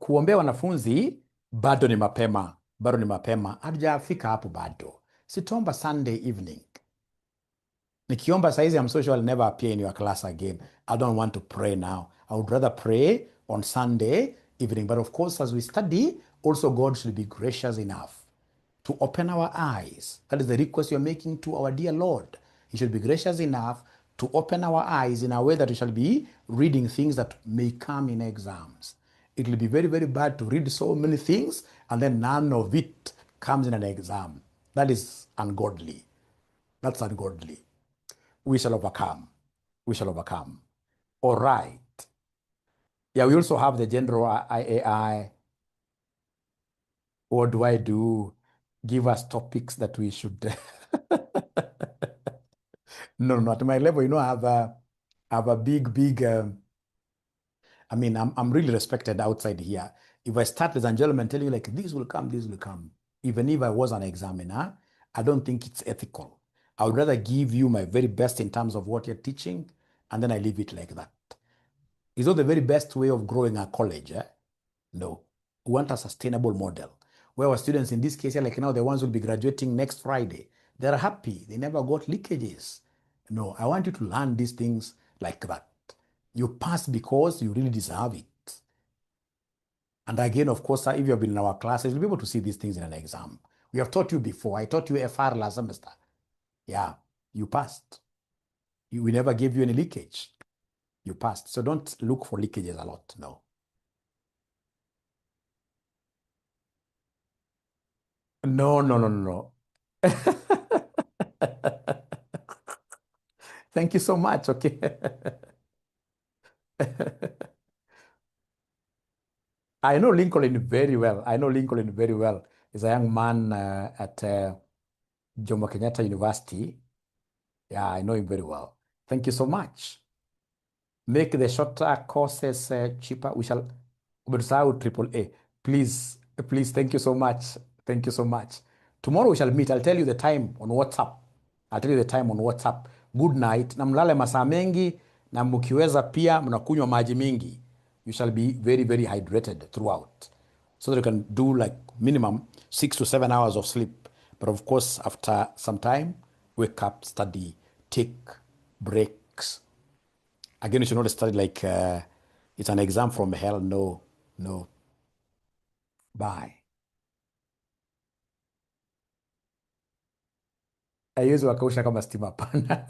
Kuombea wanafunzi bado ni mapema, bado ni mapema. Hatujafika hapo bado. Sitaomba Sunday evening. Nikiomba saizi, I'm so sure I'll never appear in your class again. I don't want to pray now. I would rather pray on Sunday evening. But of course, as we study, also God should be gracious enough to open our eyes. That is the request you're making to our dear Lord. He should be gracious enough to open our eyes in a way that we shall be reading things that may come in exams. It will be very, very bad to read so many things and then none of it comes in an exam. That is ungodly. That's ungodly. We shall overcome. We shall overcome. All right. Yeah, we also have the general IAI. What do I do? Give us topics that we should. No, not at my level. You know, I have a big. I'm really respected outside here. If I start, ladies and gentlemen, tell you like this will come, this will come. Even if I was an examiner, I don't think it's ethical. I would rather give you my very best in terms of what you're teaching, and then I leave it like that. It's not the very best way of growing a college. No. We want a sustainable model where our students, in this case, like now, the ones who will be graduating next Friday, they're happy. They never got leakages. No, I want you to learn these things like that. You pass because you really deserve it. And again, of course, if you have been in our classes, you'll be able to see these things in an exam. We have taught you before. I taught you FR last semester. Yeah, you passed. We never gave you any leakage. You passed. So don't look for leakages a lot. No. No, no, no, no, no. Thank you so much. Okay. I know Lincoln very well. I know Lincoln very well. He's a young man at Jomo Kenyatta University. Yeah, I know him very well. Thank you so much. Make the shorter courses cheaper. We shall umesahau triple A. Please, please, thank you so much. Thank you so much. Tomorrow we shall meet. I'll tell you the time on WhatsApp. I'll tell you the time on WhatsApp. Good night. Na mlale masaa mengi na mkiweza pia mnakunywa maji mingi. You shall be very, very hydrated throughout. So that you can do like minimum 6 to 7 hours of sleep. But of course, after some time, wake up, study, take breaks. Again, you should not study like it's an exam from hell. No, no. Bye. Haiwezi wakausha kama stima, hapana.